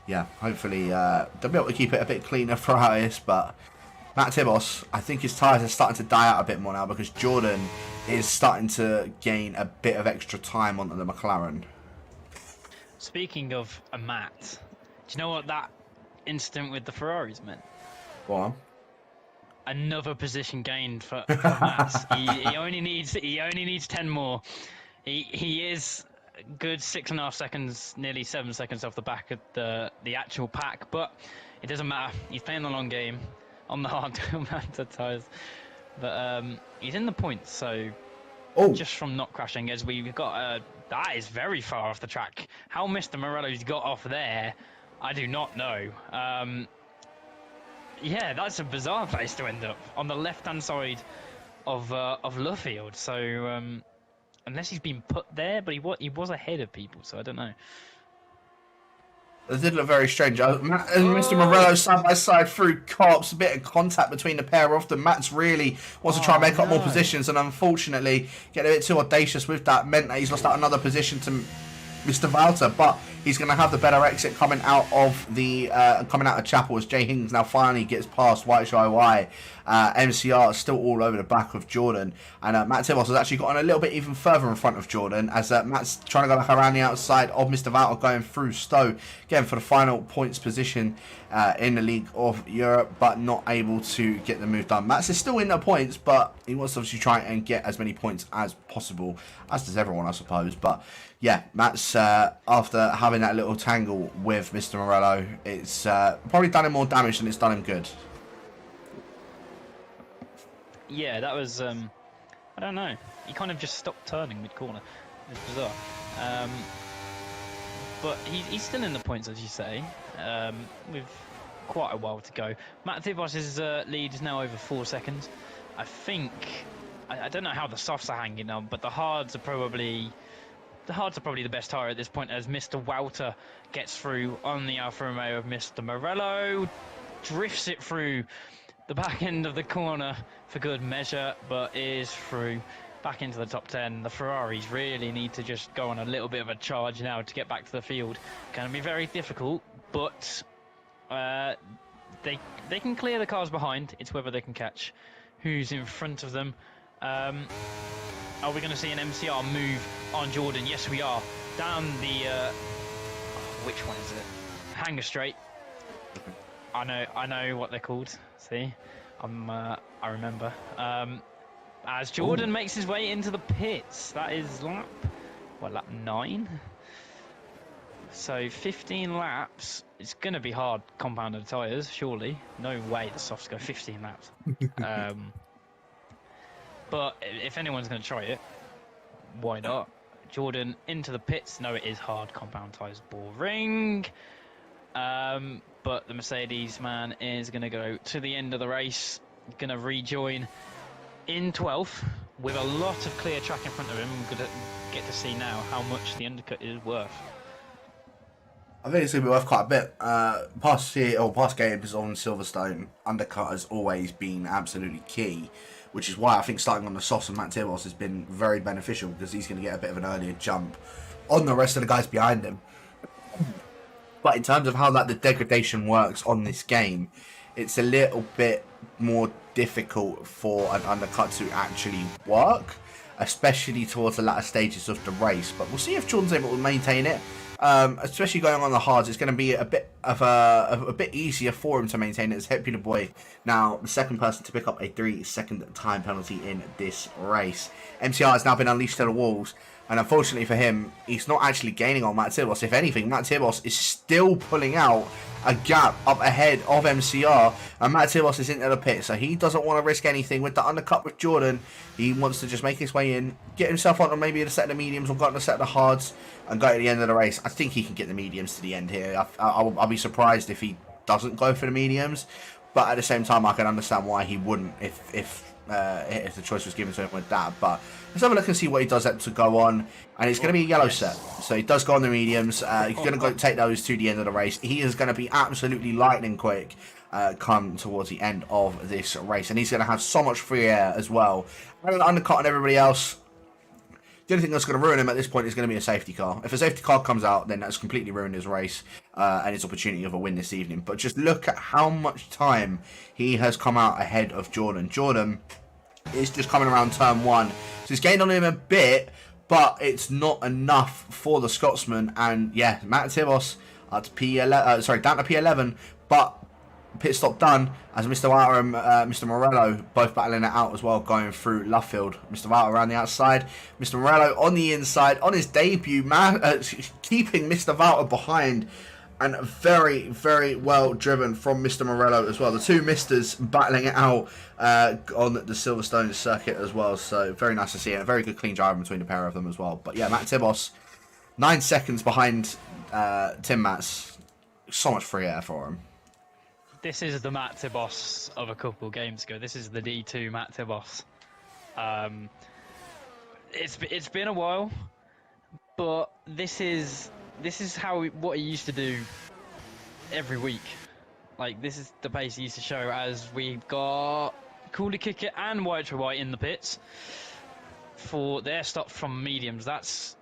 yeah, hopefully they'll be able to keep it a bit cleaner for us. But Matt Tibos, I think his tyres are starting to die out a bit more now, because Jordan is starting to gain a bit of extra time onto the McLaren. Speaking of a Matt, do you know what that incident with the Ferraris meant? Go on. Another position gained for Matt. he only needs 10 more. He is good 6.5 seconds, nearly 7 seconds off the back of the actual pack, but it doesn't matter. He's playing the long game on the hard tyres. But he's in the points, so just from not crashing, as we've got that is very far off the track. How Mr. Morello's got off there, I do not know. Yeah, that's a bizarre place to end up, on the left-hand side of Luffield. So unless he's been put there, but he was ahead of people, so I don't know. It did look very strange. Matt and Mr. Morello side by side through Cops, a bit of contact between the pair of them. Matt's really wants to try and make up more positions, and unfortunately getting a bit too audacious with that meant that he's lost out another position to Mr. Valter, but he's going to have the better exit coming out of Chapel, as Jay Hings now finally gets past YHIY. MCR is still all over the back of Jordan, and Matt Tibos has actually gotten a little bit even further in front of Jordan, as Matt's trying to go back around the outside of Mr. Valter, going through Stowe again for the final points position in the League of Europe, but not able to get the move done. Matt's is still in the points, but he wants to obviously try and get as many points as possible, as does everyone, I suppose. But yeah, Matt's after having that little tangle with Mr. Morello, it's probably done him more damage than it's done him good. Yeah, that was, I don't know. He kind of just stopped turning mid-corner. It was bizarre. But he's still in the points, as you say. with quite a while to go. Matt Tibos's lead is now over 4 seconds. I think I don't know how the softs are hanging on, but the hards are probably the best tire at this point, as Mr. Wouter gets through on the Alfa Romeo of Mr. Morello, drifts it through the back end of the corner for good measure, but is through back into the top 10. The Ferraris really need to just go on a little bit of a charge now to get back to the field. Going to be very difficult, but they can clear the cars behind. It's whether they can catch who's in front of them. Are we going to see an MCR move on Jordan? Yes, we are. Down the which one is it? Hanger straight. I know what they're called. See, I remember. As Jordan makes his way into the pits, that is lap 9. So 15 laps. It's going to be hard compounded tyres, surely. No way the softs go 15 laps. But if anyone's going to try it, why not? Jordan into the pits. No, it is hard compound tyres, boring. But the Mercedes man is going to go to the end of the race. Going to rejoin in 12th with a lot of clear track in front of him. We're going to get to see now how much the undercut is worth. I think it's going to be worth quite a bit. Past games on Silverstone, undercut has always been absolutely key, which is why I think starting on the softs of Matt Tibos has been very beneficial, because he's going to get a bit of an earlier jump on the rest of the guys behind him. But in terms of how the degradation works on this game, it's a little bit more difficult for an undercut to actually work, especially towards the latter stages of the race. But we'll see if Jordan's able to maintain it. Especially going on the hards, it's going to be a bit easier for him to maintain it, as Happy Boy now the second person to pick up a 3-second time penalty in this race. MCR has now been unleashed to the walls, and unfortunately for him, he's not actually gaining on Matt Tibos. If anything, Matt Tibos is still pulling out a gap up ahead of MCR, and Matt Tibos is into the pit, so he doesn't want to risk anything with the undercut with Jordan. He wants to just make his way in, get himself onto maybe a set of the mediums or got on a set of the hards, and go to the end of the race. I think he can get the mediums to the end here. I'll be surprised if he doesn't go for the mediums, but at the same time, I can understand why he wouldn't if the choice was given to him with that. But let's have a look and see what he does to go on. And it's going to be a yellow set. So he does go on the mediums. He's going to go take those to the end of the race. He is going to be absolutely lightning quick come towards the end of this race. And he's going to have so much free air as well. And undercut on everybody else. The only thing that's going to ruin him at this point is going to be a safety car. If a safety car comes out, then that's completely ruined his race and his opportunity of a win this evening. But just look at how much time he has come out ahead of Jordan. Jordan is just coming around turn 1. So he's gained on him a bit, but it's not enough for the Scotsman. And yeah, Matt Tibos down to P11, but pit stop done as Mr. Wouter and Mr. Morello both battling it out as well, going through Luffield. Mr. Wouter around the outside, Mr. Morello on the inside on his debut, keeping Mr. Wouter behind, and very, very well driven from Mr. Morello as well. The two Misters battling it out on the Silverstone circuit as well, so very nice to see, and a very good clean driving between the pair of them as well. But yeah, Matt Tibos 9 seconds behind Tim Mats. So much free air for him. This is the Matt Tibos of a couple games ago. This is the D2 Matt Tibos. It's been a while, but this is what he used to do every week. Like, this is the pace he used to show, as we've got Coolie Kicker and White to White in the pits for their stop from mediums. That's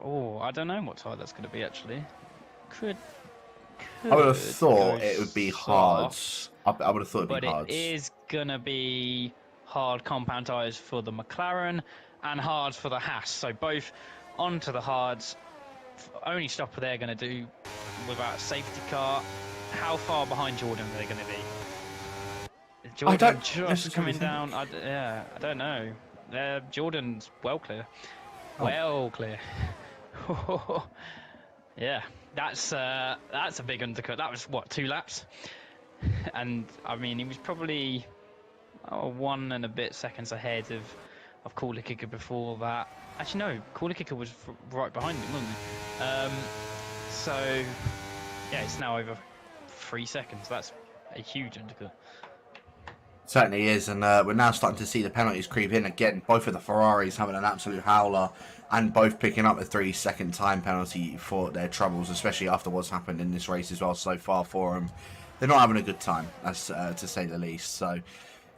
I don't know what tire that's going to be actually. I would have thought it would be hard. I would have thought it'd be hard. But it is going to be hard compound tyres for the McLaren and hards for the Haas. So both onto the hards. Only stopper they're going to do without a safety car. How far behind Jordan are they going to be? Jordan just coming down. I don't know. Jordan's well clear. Well clear. Yeah. That's a big undercut. That was, what, 2 laps? And, I mean, he was probably 1 and a bit seconds ahead of Coolie Kicker before that. Actually, no, Coolie Kicker was right behind him, wasn't he? So, Yeah, it's now over 3 seconds. That's a huge undercut. Certainly is, and we're now starting to see the penalties creep in again. Both of the Ferraris having an absolute howler, and both picking up a 3-second time penalty for their troubles, especially after what's happened in this race as well so far for them. They're not having a good time, that's to say the least. So,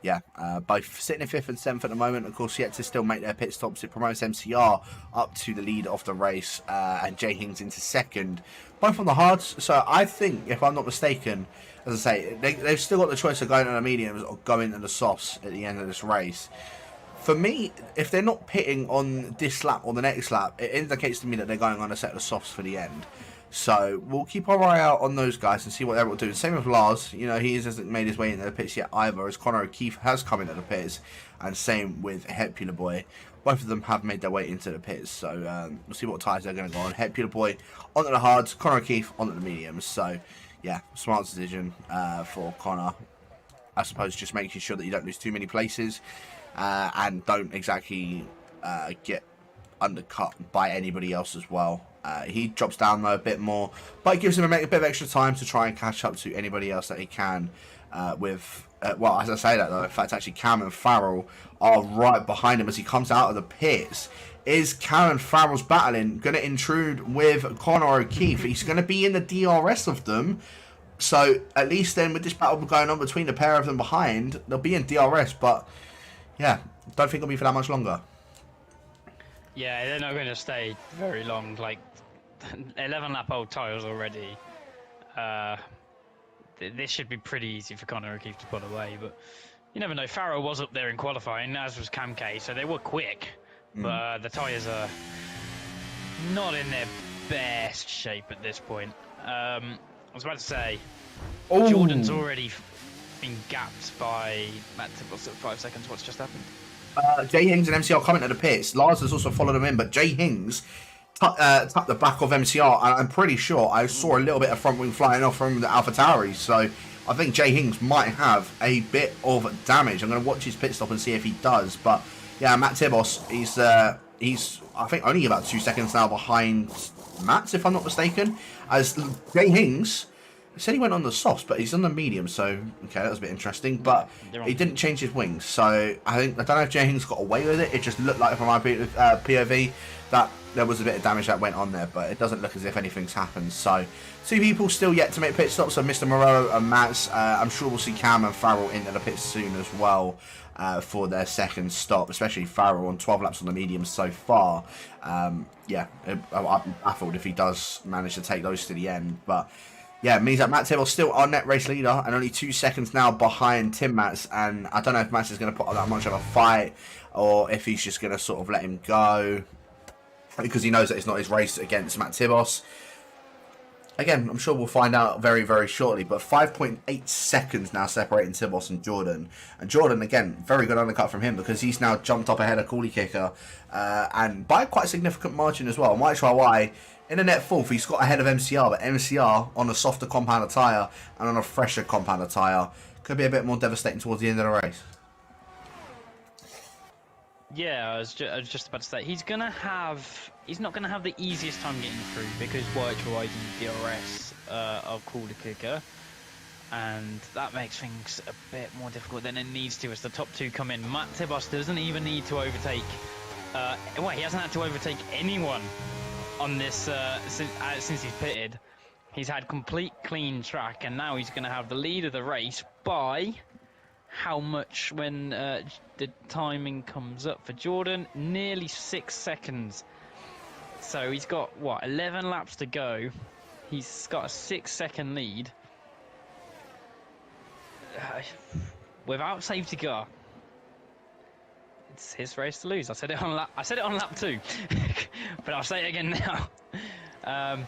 yeah, both sitting in 5th and 7th at the moment. Of course, yet to still make their pit stops. It promotes MCR up to the lead of the race, and Jay Hings into 2nd. Both on the hards. So I think, if I'm not mistaken, as I say, they've still got the choice of going to the mediums or going to the softs at the end of this race. For me, if they're not pitting on this lap or the next lap, it indicates to me that they're going on a set of softs for the end. So we'll keep our eye out on those guys and see what they're able to do. Same with Lars. You know, he hasn't made his way into the pits yet either, as Connor O'Keefe has come into the pits. And same with Hepula Boy. Both of them have made their way into the pits. So we'll see what tyres they're going to go on. Hepula Boy onto the hards, Connor O'Keefe onto the mediums. So, yeah, smart decision for Connor. I suppose just making sure that you don't lose too many places and don't exactly get undercut by anybody else as well. He drops down though a bit more, but it gives him a bit of extra time to try and catch up to anybody else that he can with. Well, as I say that though, in fact, actually Cam and Farrell are right behind him as he comes out of the pits. Is Cam and Farrell's battling going to intrude with Connor O'Keefe? He's going to be in the DRS of them. So at least then with this battle going on between the pair of them behind, they'll be in DRS, but yeah, don't think it'll be for that much longer. Yeah, they're not going to stay very long. Like 11 lap old tyres already. This should be pretty easy for Connor O'Keefe to put away, but you never know. Farrell was up there in qualifying, as was Cam K, so they were quick, but the tyres are not in their best shape at this point. I was about to say, Jordan's already been gapped by Matt Tibbles at 5 seconds. What's just happened? Jay Hings and MCR coming to the pits. Lars has also followed him in, but Jay Hings tapped the back of MCR, and I'm pretty sure I saw a little bit of front wing flying off from the AlphaTauri. So I think Jay Hings might have a bit of damage. I'm going to watch his pit stop and see if he does. But yeah, Matt Tibos, he's I think only about 2 seconds now behind Matt, if I'm not mistaken. As Jay Hings said he went on the softs, but he's on the medium, so okay, that was a bit interesting. But he didn't change his wings, so I don't know if Jay Hings got away with it. It just looked like from my POV that there was a bit of damage that went on there, but it doesn't look as if anything's happened. So 2 people still yet to make pit stops, so Mr. Moreau and Mats. I'm sure we'll see Cam and Farrell into the pits soon as well for their second stop, especially Farrell on 12 laps on the medium so far. Yeah, I'm baffled if he does manage to take those to the end, but yeah, it means that Matt Tibble still our net race leader and only 2 seconds now behind Tim Mats. And I don't know if Mats is going to put up that much of a fight or if he's just going to sort of let him go because he knows that it's not his race against Matt Tibos. Again, I'm sure we'll find out very, very shortly. But 5.8 seconds now separating Tibos and Jordan. And Jordan, again, very good undercut from him because he's now jumped up ahead of Coolie Kicker and by quite a significant margin as well. Might try why. In a net 4th, he's got ahead of MCR, but MCR on a softer compounder tyre and on a fresher compounder tyre could be a bit more devastating towards the end of the race. Yeah, I was just about to say he's not gonna have the easiest time getting through because White is in DRS of Cooler Kicker, and that makes things a bit more difficult than it needs to as the top 2 come in. Matt Tibos doesn't even need to overtake. Well, he hasn't had to overtake anyone on this since he's pitted. He's had complete clean track, and now he's going to have the lead of the race by how much when the timing comes up for Jordan? Nearly 6 seconds. So he's got, what, 11 laps to go. He's got a 6-second lead. Without safety car. It's his race to lose. I said it on lap 2, but I'll say it again now.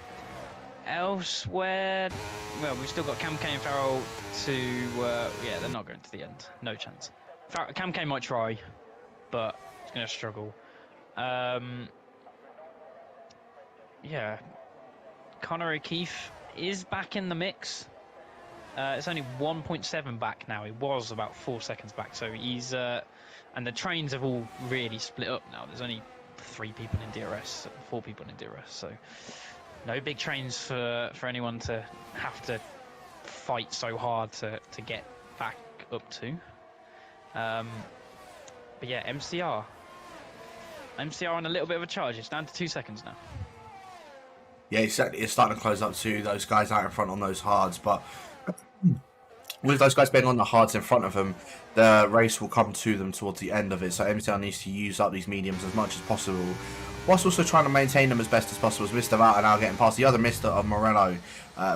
Elsewhere, well, we've still got Cam K and Farrell to. Yeah, they're not going to the end. No chance. Cam K might try, but he's going to struggle. Yeah, Connor O'Keefe is back in the mix. It's only 1.7 back now. He was about 4 seconds back, so he's. And the trains have all really split up now. There's only 3 people in DRS, 4 people in DRS. So No big trains for anyone to have to fight so hard to get back up to. But yeah, MCR on a little bit of a charge. It's down to 2 seconds now. Yeah, exactly. It's starting to close up to those guys out in front on those hards, but with those guys being on the hards in front of them, the race will come to them towards the end of it. So MCR needs to use up these mediums as much as possible, whilst also trying to maintain them as best as possible. As Mr. Vouter now getting past the other Mr. of Morello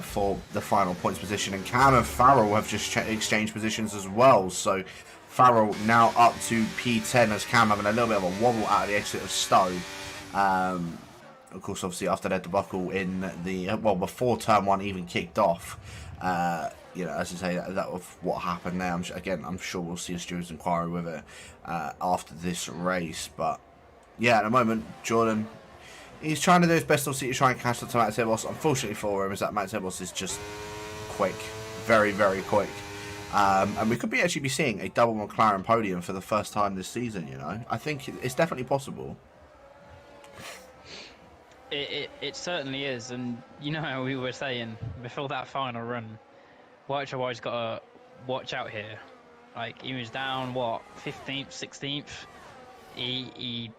for the final points position, and Cam and Farrell have just exchanged positions as well. So Farrell now up to P10 as Cam having a little bit of a wobble out of the exit of Stowe. Of course, obviously after their debacle in the before turn 1 even kicked off. As I say, that of what happened there. I'm sure we'll see a stewards inquiry with it after this race. But yeah, at the moment, Jordan, he's trying to do his best to try and catch up to Matt Tebos. Unfortunately for him, is that Matt Tebos is just quick, very, very quick. And we could actually be seeing a double McLaren podium for the first time this season. I think it's definitely possible. It certainly is, and how we were saying before that final run, White White's got to watch out here. Like, he was down 15th, 16th. He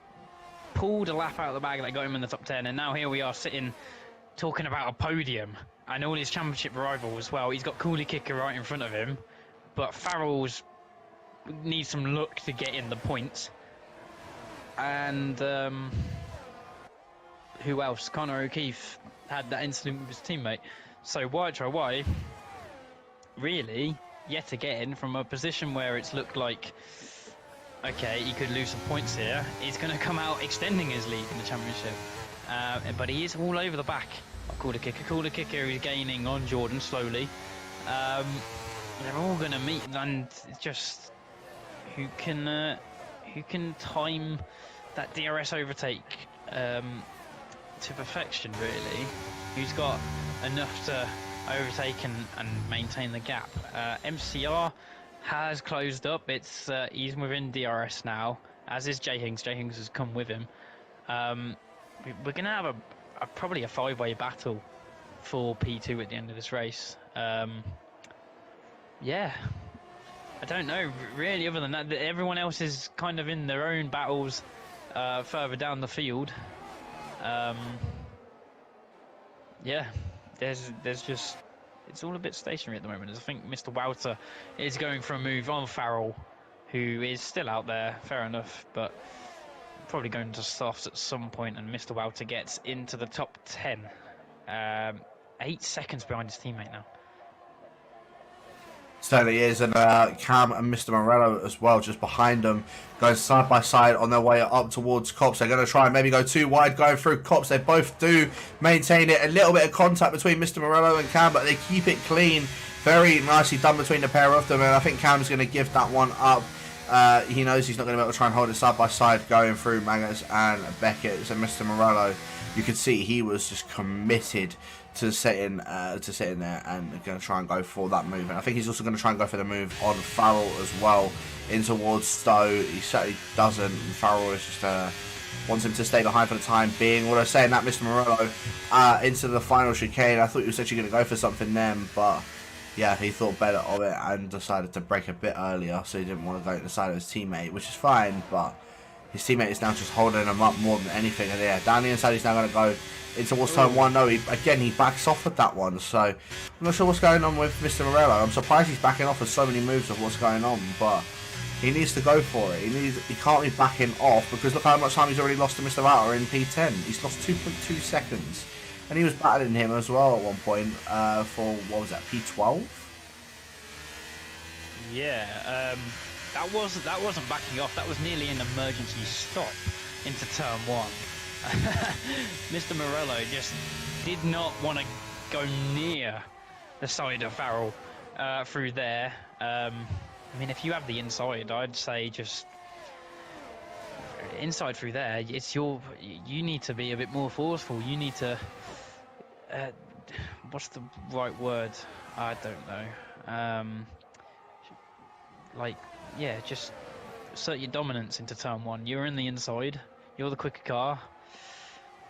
pulled a lap out of the bag that got him in the top 10, and now here we are sitting talking about a podium and all his championship rivals as well. He's got Cooley Kicker right in front of him, but Farrell's needs some luck to get in the points. And who else? Connor O'Keefe had that incident with his teammate. So White really, yet again, from a position where it's looked like, okay, he could lose some points here, he's going to come out extending his lead in the championship. But he is all over the back of Cooley Kicker is gaining on Jordan slowly. They're all going to meet, and it's just who can time that DRS overtake to perfection, really. Who's got enough to overtake and maintain the gap. MCR has closed up. He's within DRS now, as is J Hings. J Hings has come with him. We're gonna have probably a 5-way battle for P2 at the end of this race. Yeah, I don't know really. Other than that, everyone else is kind of in their own battles further down the field. Yeah, there's just, it's all a bit stationary at the moment. I think Mr. Wouter is going for a move on Farrell, who is still out there, fair enough, but probably going to softs at some point, and Mr. Wouter gets into the top 10. 8 seconds behind his teammate now. Certainly is, and Cam and Mr. Morello as well, just behind them, going side by side on their way up towards Cops. They're going to try and maybe go too wide going through Cops. They both do maintain it. A little bit of contact between Mr. Morello and Cam, but they keep it clean. Very nicely done between the pair of them, and I think Cam's going to give that one up. He knows he's not going to be able to try and hold it side by side going through Magas and Beckett. So Mr. Morello, you could see he was just committed to sitting there and going to try and go for that move. And I think he's also going to try and go for the move on Farrell as well in towards Stowe. He certainly doesn't. Farrell is just wants him to stay behind for the time being. What I was saying, that Mr. Morello into the final chicane. I thought he was actually going to go for something then, but yeah, he thought better of it and decided to break a bit earlier, so he didn't want to go to the side of his teammate, which is fine, but his teammate is now just holding him up more than anything. And yeah, down the inside, he's now going to go into what's turn 1. No, he backs off with that one, so I'm not sure what's going on with Mr. Morello. I'm surprised he's backing off with so many moves of what's going on, but he needs to go for it. He can't be backing off, because look how much time he's already lost to Mr. Vouter in P10. He's lost 2.2 seconds. And he was battling him as well at one point for, what was that, P12? Yeah, that wasn't backing off. That was nearly an emergency stop into turn 1. Mr. Morello just did not want to go near the side of Farrell through there. I mean, if you have the inside, I'd say just inside through there. You need to be a bit more forceful. You need to what's the right word? I don't know. Just assert your dominance into turn 1. You're in the inside. You're the quicker car.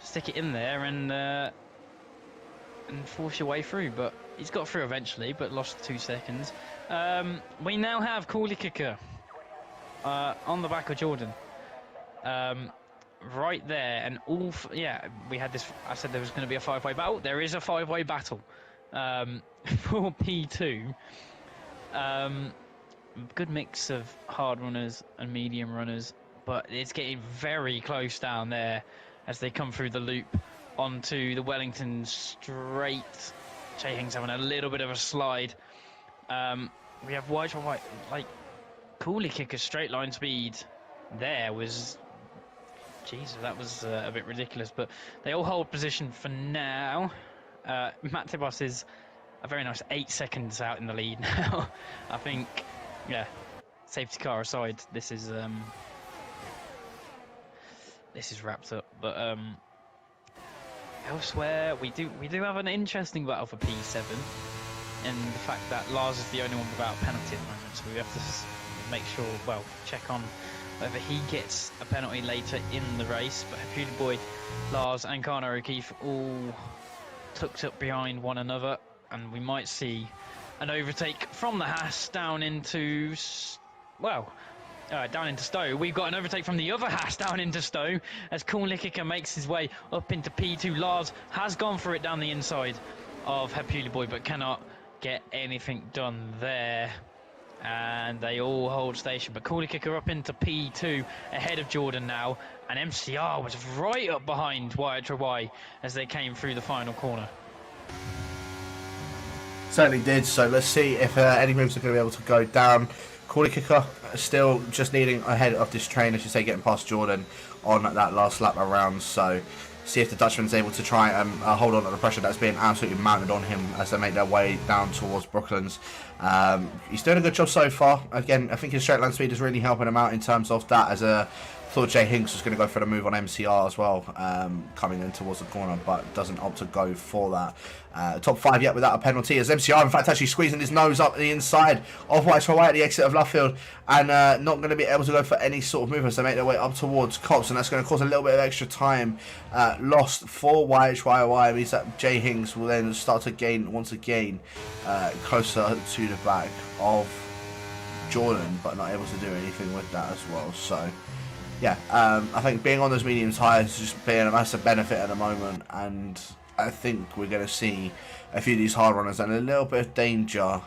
Stick it in there and and force your way through. But he's got through eventually, but lost 2 seconds. We now have Cooley Kicker on the back of Jordan. Right there, and we had this. I said there was going to be a 5-way battle. There is a 5-way battle for P2. Good mix of hard runners and medium runners, but it's getting very close down there as they come through the loop onto the Wellington straight. Jay Hings having a little bit of a slide. We have white, like Cooley Kicker's straight line speed there was, Jesus, that was a bit ridiculous, but they all hold position for now. Matt Tibos is a very nice 8 seconds out in the lead now. I think, yeah, safety car aside, this is wrapped up. But elsewhere, we do have an interesting battle for P7, and the fact that Lars is the only one without a penalty at the moment, so we have to make sure, well, check on whether he gets a penalty later in the race. But Beauty Boy, Lars and Conor O'Keefe all tucked up behind one another, and we might see an overtake from the Haas down into Stowe. We've got an overtake from the other Haas down into Stowe as Cooley Kicker makes his way up into P2. Lars has gone for it down the inside of Hepuli Boy, but cannot get anything done there. And they all hold station, but Cooley Kicker up into P2 ahead of Jordan now, and MCR was right up behind YHY as they came through the final corner. Certainly did. So let's see if any moves are going to be able to go down. Cooley Kicker still just needing ahead of this train, as you say, getting past Jordan on that last lap around. So see if the Dutchman's able to try and hold on to the pressure that's being absolutely mounted on him as they make their way down towards Brooklands. He's doing a good job so far. Again, I think his straight line speed is really helping him out in terms of that, as thought Jay Hinks was going to go for the move on MCR as well, coming in towards the corner, but doesn't opt to go for that. Top 5 yet without a penalty, as MCR in fact actually squeezing his nose up the inside of YHY at the exit of Luffield, and not going to be able to go for any sort of movements. They make their way up towards Cops, and that's going to cause a little bit of extra time lost for YHY. It means that Jay Hinks will then start to gain once again closer to the back of Jordan, but not able to do anything with that as well. So yeah, I think being on those medium tyres is just being a massive benefit at the moment, and I think we're going to see a few of these hard runners and a little bit of danger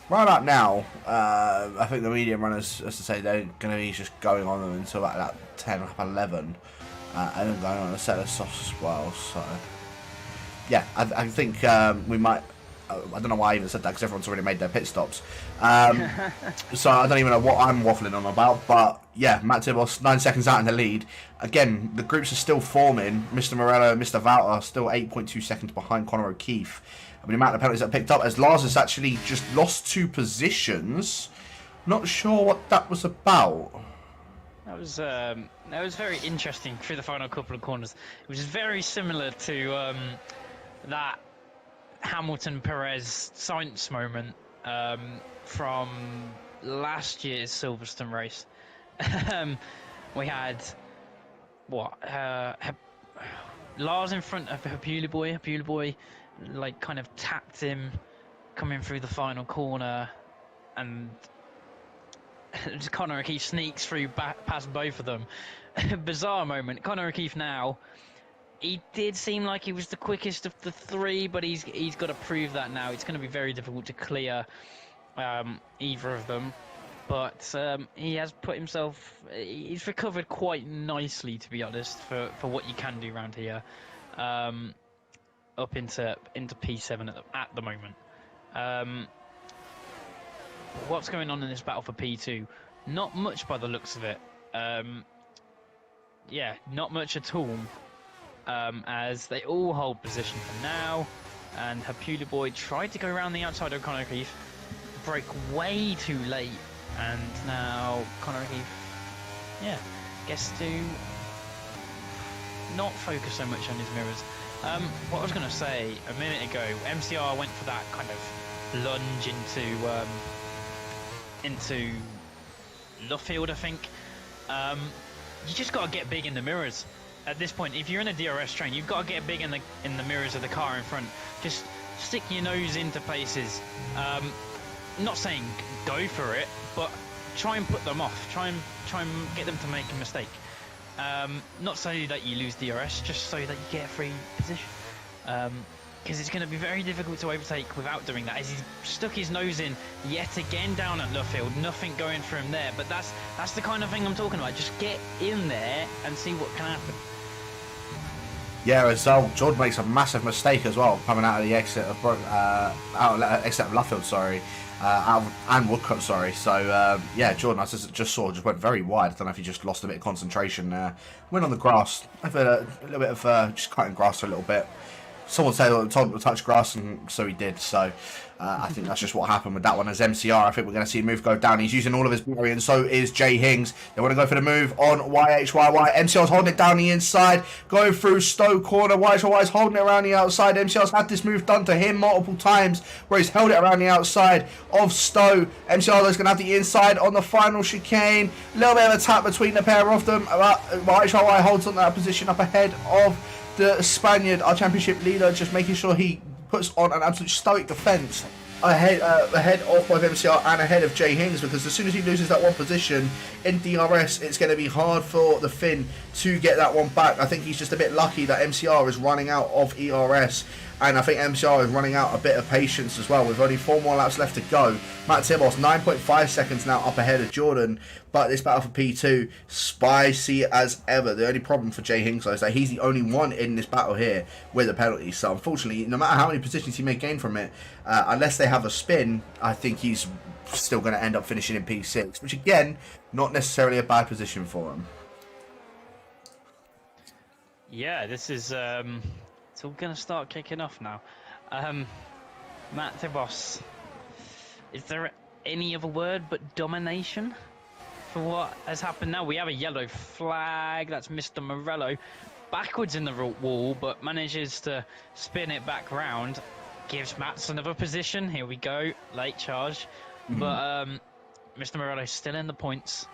right about now. I think the medium runners, as I say, they're going to be just going on them until about that 10, 11, and then going on a set of softs as well. So yeah, I think we might. I don't know why I even said that, because everyone's already made their pit stops. So I don't even know what I'm waffling on about. But yeah, Matt Tibos 9 seconds out in the lead. Again, the groups are still forming. Mr. Morello and Mr. Vouter still 8.2 seconds behind Conor O'Keefe. I mean, the amount of penalties that picked up, as Lars has actually just lost 2 positions. Not sure what that was about. That was very interesting through the final couple of corners. It was very similar to that Hamilton Perez Sainz moment from last year's Silverstone race. We had Lars in front of Hepuli Boy. Hepuli Boy like kind of tapped him coming through the final corner, and Conor O'Keefe sneaks through past both of them. Bizarre moment. Conor O'Keefe now, he did seem like he was the quickest of the 3, but he's got to prove that now. It's going to be very difficult to clear either of them. But he has put himself... He's recovered quite nicely, to be honest, for what you can do around here. Up into P7 at the moment. What's going on in this battle for P2? Not much by the looks of it. Yeah, not much at all. As they all hold position for now, and Hepuli Boy tried to go around the outside of Conor O'Keefe, break way too late, and now Conor O'Keefe, yeah, gets to not focus so much on his mirrors. What I was going to say a minute ago, MCR went for that kind of lunge into Luffield, I think. You just got to get big in the mirrors. at this point, if you're in a DRS train, you've got to get big in the mirrors of the car in front. Just stick your nose into places. Not saying go for it, but try and put them off. Try and get them to make a mistake. Not so that you lose DRS, just so that you get a free position. Because it's going to be very difficult to overtake without doing that. As he's stuck his nose in yet again down at Luffield, nothing going for him there. But that's the kind of thing I'm talking about. Just get in there and see what can happen. Yeah, as well, Jordan makes a massive mistake as well, coming out of the exit of exit of Luffield, sorry, and Woodcote, sorry. So yeah, Jordan, I just saw, just went very wide. I don't know if he just lost a bit of concentration there. Went on the grass, I've had a little bit of just cutting grass for a little bit. Someone told him to touch grass, and so he did. So I think that's just what happened with that one. As MCR, I think we're going to see a move go down. He's using all of his barrier, and so is Jay Hings. They want to go for the move on YHYY. MCR's holding it down the inside, going through Stowe corner. YHYY's holding it around the outside. MCR's had this move done to him multiple times, where he's held it around the outside of Stowe. MCR is going to have the inside on the final chicane. A little bit of a tap between the pair of them. YHYY holds on that position up ahead of the Spaniard, our championship leader, just making sure he puts on an absolute stoic defence ahead of both MCR and ahead of Jay Hings, because as soon as he loses that one position in DRS, it's going to be hard for the Finn to get that one back. I think he's just a bit lucky that MCR is running out of ERS, and I think MCR is running out a bit of patience as well, with only 4 more laps left to go. Matt Tibos, 9.5 seconds now up ahead of Jordan, but this battle for P2, spicy as ever. The only problem for Jay Hings is that he's the only one in this battle here with a penalty. So unfortunately, no matter how many positions he may gain from it, unless they have a spin, I think he's still going to end up finishing in P6, which again, not necessarily a bad position for him. Yeah, this is it's all going to start kicking off now. Matt Tibos, is there any other word but domination for what has happened now? We have a yellow flag. That's Mr. Morello backwards in the wall, but manages to spin it back round. Gives Mats another position. Here we go, late charge. But Mr. Morello's still in the points.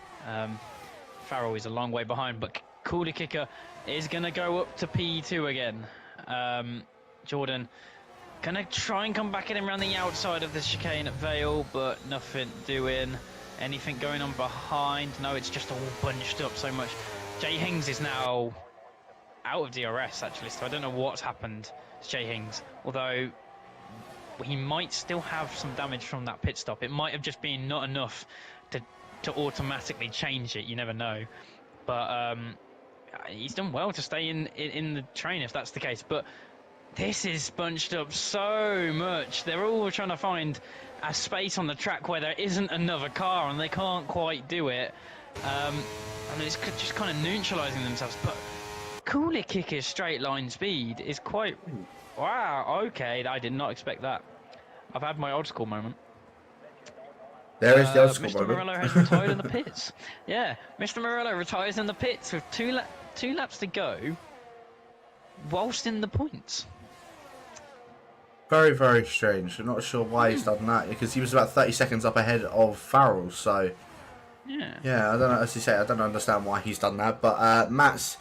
Farrell is a long way behind, but Cooler Kicker is going to go up to P2 again. Jordan gonna try and come back at him around the outside of the chicane at Vale, but nothing doing. Anything going on behind? No, it's just all bunched up so much. Jay Hings is now out of DRS actually, so I don't know what's happened to Jay Hings, although he might still have some damage from that pit stop. It might have just been not enough to automatically change it, you never know. But he's done well to stay in the train if that's the case, but this is bunched up so much. They're all trying to find a space on the track where there isn't another car, and they can't quite do it. And it's just kind of neutralising themselves. But Cooler Kicker's straight line speed is quite... Wow, okay, I did not expect that. I've had my old school moment. There is the old school Mr. moment. Morello has retired in the pits. Yeah, Mr. Morello retires in the pits with two laps to go, whilst in the points. Very, very strange. I'm not sure why he's done that, because he was about 30 seconds up ahead of Farrell. So yeah, I don't know. As you say, I don't understand why he's done that. But Matt's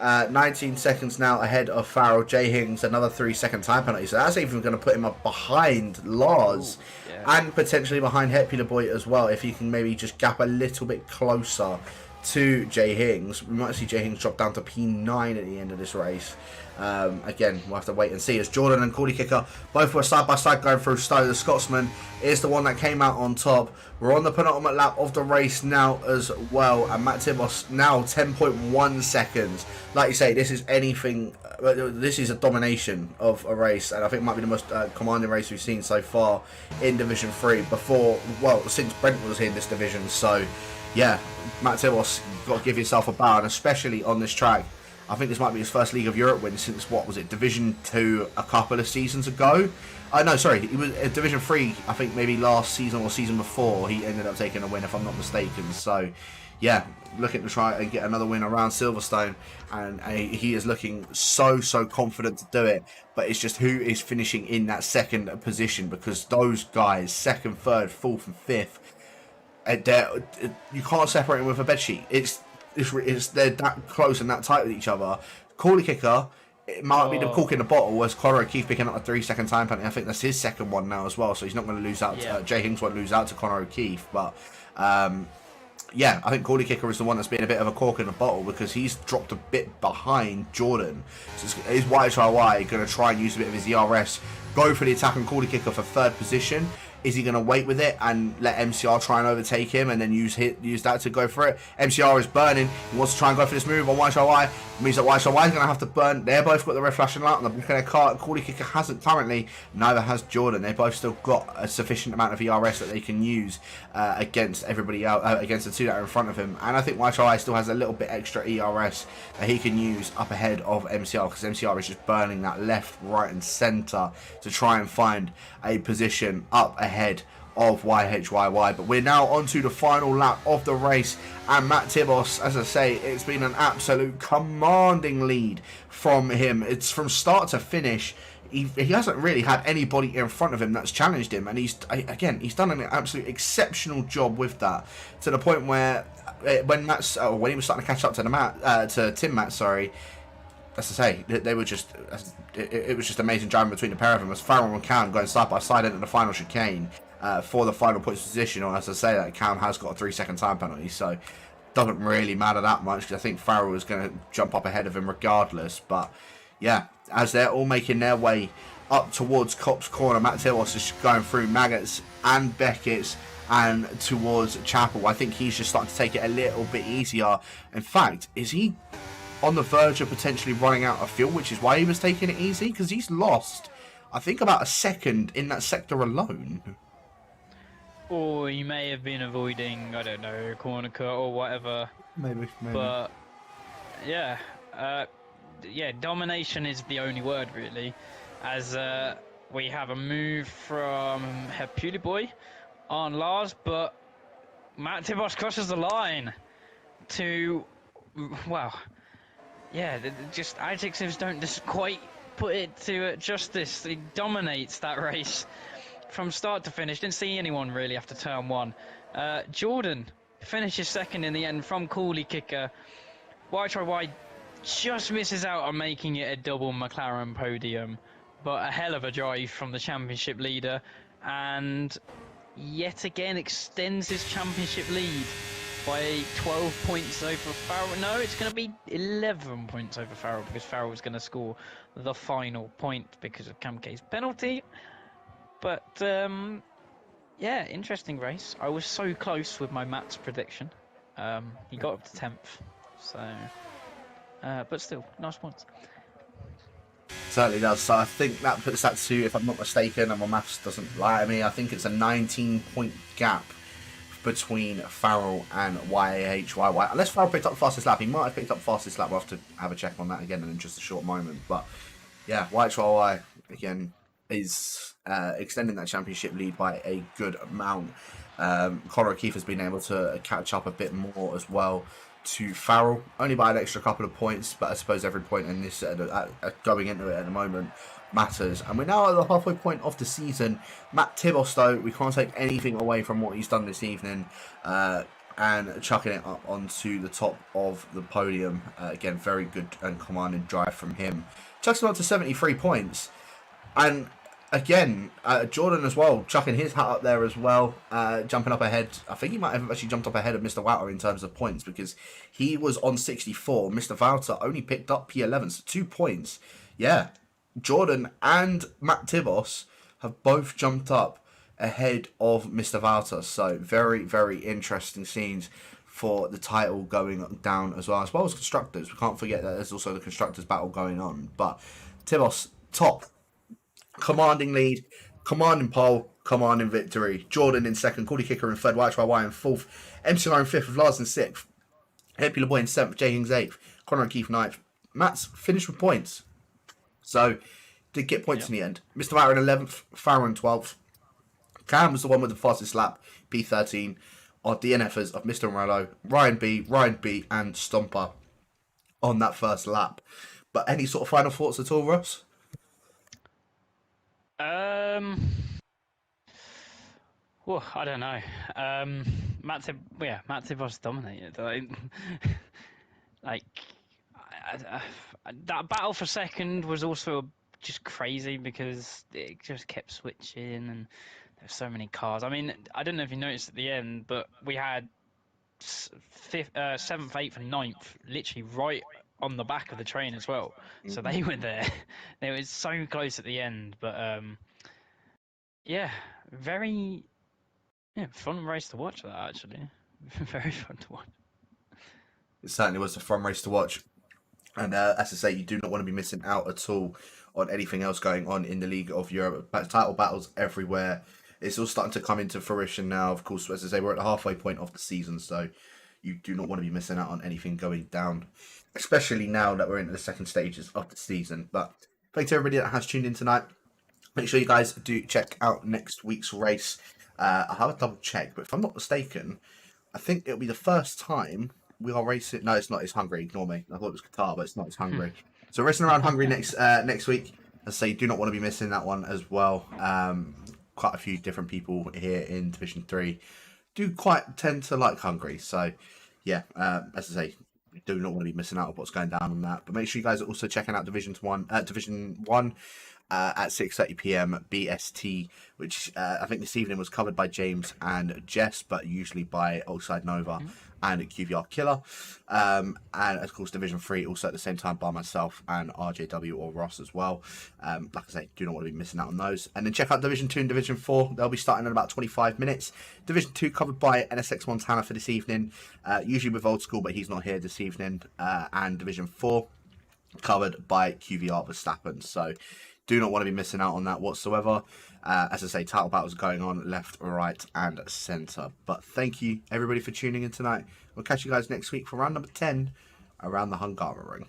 19 seconds now ahead of Farrell. Jay Hings, another 3-second time penalty. So that's even going to put him up behind Lars. Ooh, yeah. And potentially behind Hetpila Boy as well, if he can maybe just gap a little bit closer to Jay Hings. We might see Jay Hings drop down to P9 at the end of this race. Again, we'll have to wait and see, as Jordan and Cooler Kicker both were side by side going through Stowe. The Scotsman is the one that came out on top. We're on the penultimate lap of the race now as well, and Matt Tibos now 10.1 seconds. Like you say, this is anything. This is a domination of a race, and I think it might be the most commanding race we've seen so far in Division 3 before, well, since Brent was in this division. So yeah, Matt Tibos, you've got to give yourself a bow, and especially on this track. I think this might be his first League of Europe win since, what was it, Division 2 a couple of seasons ago? No, sorry, it was Division 3, I think maybe last season or season before, he ended up taking a win, if I'm not mistaken. So, yeah, looking to try and get another win around Silverstone, and he is looking so confident to do it. But it's just who is finishing in that second position, because those guys, second, third, fourth and fifth, you can't separate them with a bedsheet. they're that close and that tight with each other. Corley kicker, it might be the cork in the Oh, bottle. Was Conor O'Keefe picking up a 3 second time penalty? I think that's his second one now as well. So he's not going to lose out. yeah. Jay Hings won't lose out to Conor O'Keefe, but. Yeah, I think Corley Kicker is the one that's been a bit of a cork in the bottle because he's dropped a bit behind Jordan. So is YHYY going to try and use a bit of his ERS, go for the attack on Corley Kicker for third position? Is he going to wait with it and let MCR try and overtake him and then use that to go for it? MCR is burning. He wants to try and go for this move on YHYY. It means that YHYY is going to have to burn. They're both got the red flashing light on the back of their car. Corley Kicker hasn't currently. Neither has Jordan. They both still got a sufficient amount of ERS that they can use against everybody else, against the two that are in front of him. And I think YHYY still has a little bit extra ERS that he can use up ahead of MCR because MCR is just burning that left, right, and centre to try and find a position up ahead of YHYY. But we're now on to the final lap of the race, and Matt Tibos, as I say, it's been an absolute commanding lead from him. It's from start to finish. He hasn't really had anybody in front of him that's challenged him, and he's done an absolute exceptional job with that, to the point where when he was starting to catch up to Tim Matt, sorry, as I say, they were just it was just amazing driving between the pair of them as Farrell and Cam going side by side into the final chicane for the final points position. Or as I say, that Cam has got a 3 second time penalty, so doesn't really matter that much because I think Farrell was going to jump up ahead of him regardless. But yeah, as they're all making their way up towards Cop's Corner, Matt Tibos is going through Maggots and Beckett's and towards Chapel. I think he's just starting to take it a little bit easier. In fact, is he on the verge of potentially running out of fuel, which is why he was taking it easy? Because he's lost, I think, about a second in that sector alone. Or he may have been avoiding, I don't know, corner cut or whatever. Maybe. But yeah, domination is the only word really, as we have a move from Hepuli Boy on Lars, but Matt Tibos crosses the line to, well, yeah, just adjectives don't just quite put it to justice. He dominates that race from start to finish. Didn't see anyone really after turn one. Jordan finishes second in the end from Corley kicker. YHYY just misses out on making it a double McLaren podium, but a hell of a drive from the championship leader, and yet again extends his championship lead by 12 points over Farrell. No, it's going to be 11 points over Farrell because Farrell was going to score the final point because of Cam K's penalty. But yeah, interesting race. I was so close with my Matt's prediction. He got up to 10th, so but still, nice points. Certainly does. So I think that puts that to, if I'm not mistaken, and my maths doesn't lie to me, I think it's a 19-point gap between Farrell and YHYY. Unless Farrell picked up the fastest lap. He might have picked up the fastest lap. We'll have to have a check on that again in just a short moment. But yeah, YHYY, again, is extending that championship lead by a good amount. Conor O'Keefe has been able to catch up a bit more as well to Farrell, only by an extra couple of points, but I suppose every point in this going into it at the moment matters. And we're now at the halfway point of the season. Matt Tibos, though, we can't take anything away from what he's done this evening, and chucking it up onto the top of the podium. Again, very good and commanding drive from him. Chucks him up to 73 points. And again, Jordan as well, chucking his hat up there as well, jumping up ahead. I think he might have actually jumped up ahead of Mr. Wouter in terms of points because he was on 64. Mr. Wouter only picked up P11, so 2 points. Yeah, Jordan and Matt Tibos have both jumped up ahead of Mr. Wouter. So very, very interesting scenes for the title going down as well as constructors. We can't forget that there's also the constructors battle going on. But Tibos, top. Commanding lead, commanding pole, commanding victory. Jordan in second, Cordy Kicker in third, YHYY in fourth, MCR in fifth, with Lars in sixth, Happy LeBoy in seventh, Jay Hings eighth, Conor O'Keefe ninth. Matt's finished with points. So, did get points in the end. Mr. Wouter in 11th, Farrell in 12th. Cam was the one with the fastest lap, P13. Our DNFers of Mr. Morello, Ryan B, and Stomper on that first lap. But any sort of final thoughts at all, Ross? Well, I don't know. Matip was dominated. Like that battle for second was also just crazy because it just kept switching and there's so many cars. I mean, I don't know if you noticed at the end, but we had fifth, seventh, eighth, and ninth literally right on the back of the train as well. So Mhm. they were there. They were so close at the end, but yeah, very fun race to watch that actually. Very fun to watch. It certainly was a fun race to watch. And as I say, you do not want to be missing out at all on anything else going on in the League of Europe. Title battles everywhere. It's all starting to come into fruition now. Of course, as I say, we're at the halfway point of the season, so you do not want to be missing out on anything going down, especially now that we're into the second stages of the season. But thanks to everybody that has tuned in tonight. Make sure you guys do check out next week's race. I'll have a double check, but if I'm not mistaken, I think it'll be the first time we are racing. No, it's not. It's Hungary. Ignore me. I thought it was Qatar, but it's not. It's Hungary. So we're racing around Hungary next week. As I say, you do not want to be missing that one as well. Quite a few different people here in Division 3 do quite tend to like Hungary. So, yeah, as I say, you do not want to be missing out on what's going down on that. But make sure you guys are also checking out Division 1 at 6:30 p.m. BST, which I think this evening was covered by James and Jess, but usually by Oxide Nova and QVR Killer. And of course, Division 3 also at the same time by myself and RJW or Ross as well. Like I say, do not want to be missing out on those. And then check out Division 2 and Division 4. They'll be starting in about 25 minutes. Division 2 covered by NSX Montana for this evening, usually with Old School, but he's not here this evening. And Division 4 covered by QVR Verstappen. So do not want to be missing out on that whatsoever. As I say, title battles going on left, right, and centre. But thank you, everybody, for tuning in tonight. We'll catch you guys next week for round number 10 around the Hungaroring.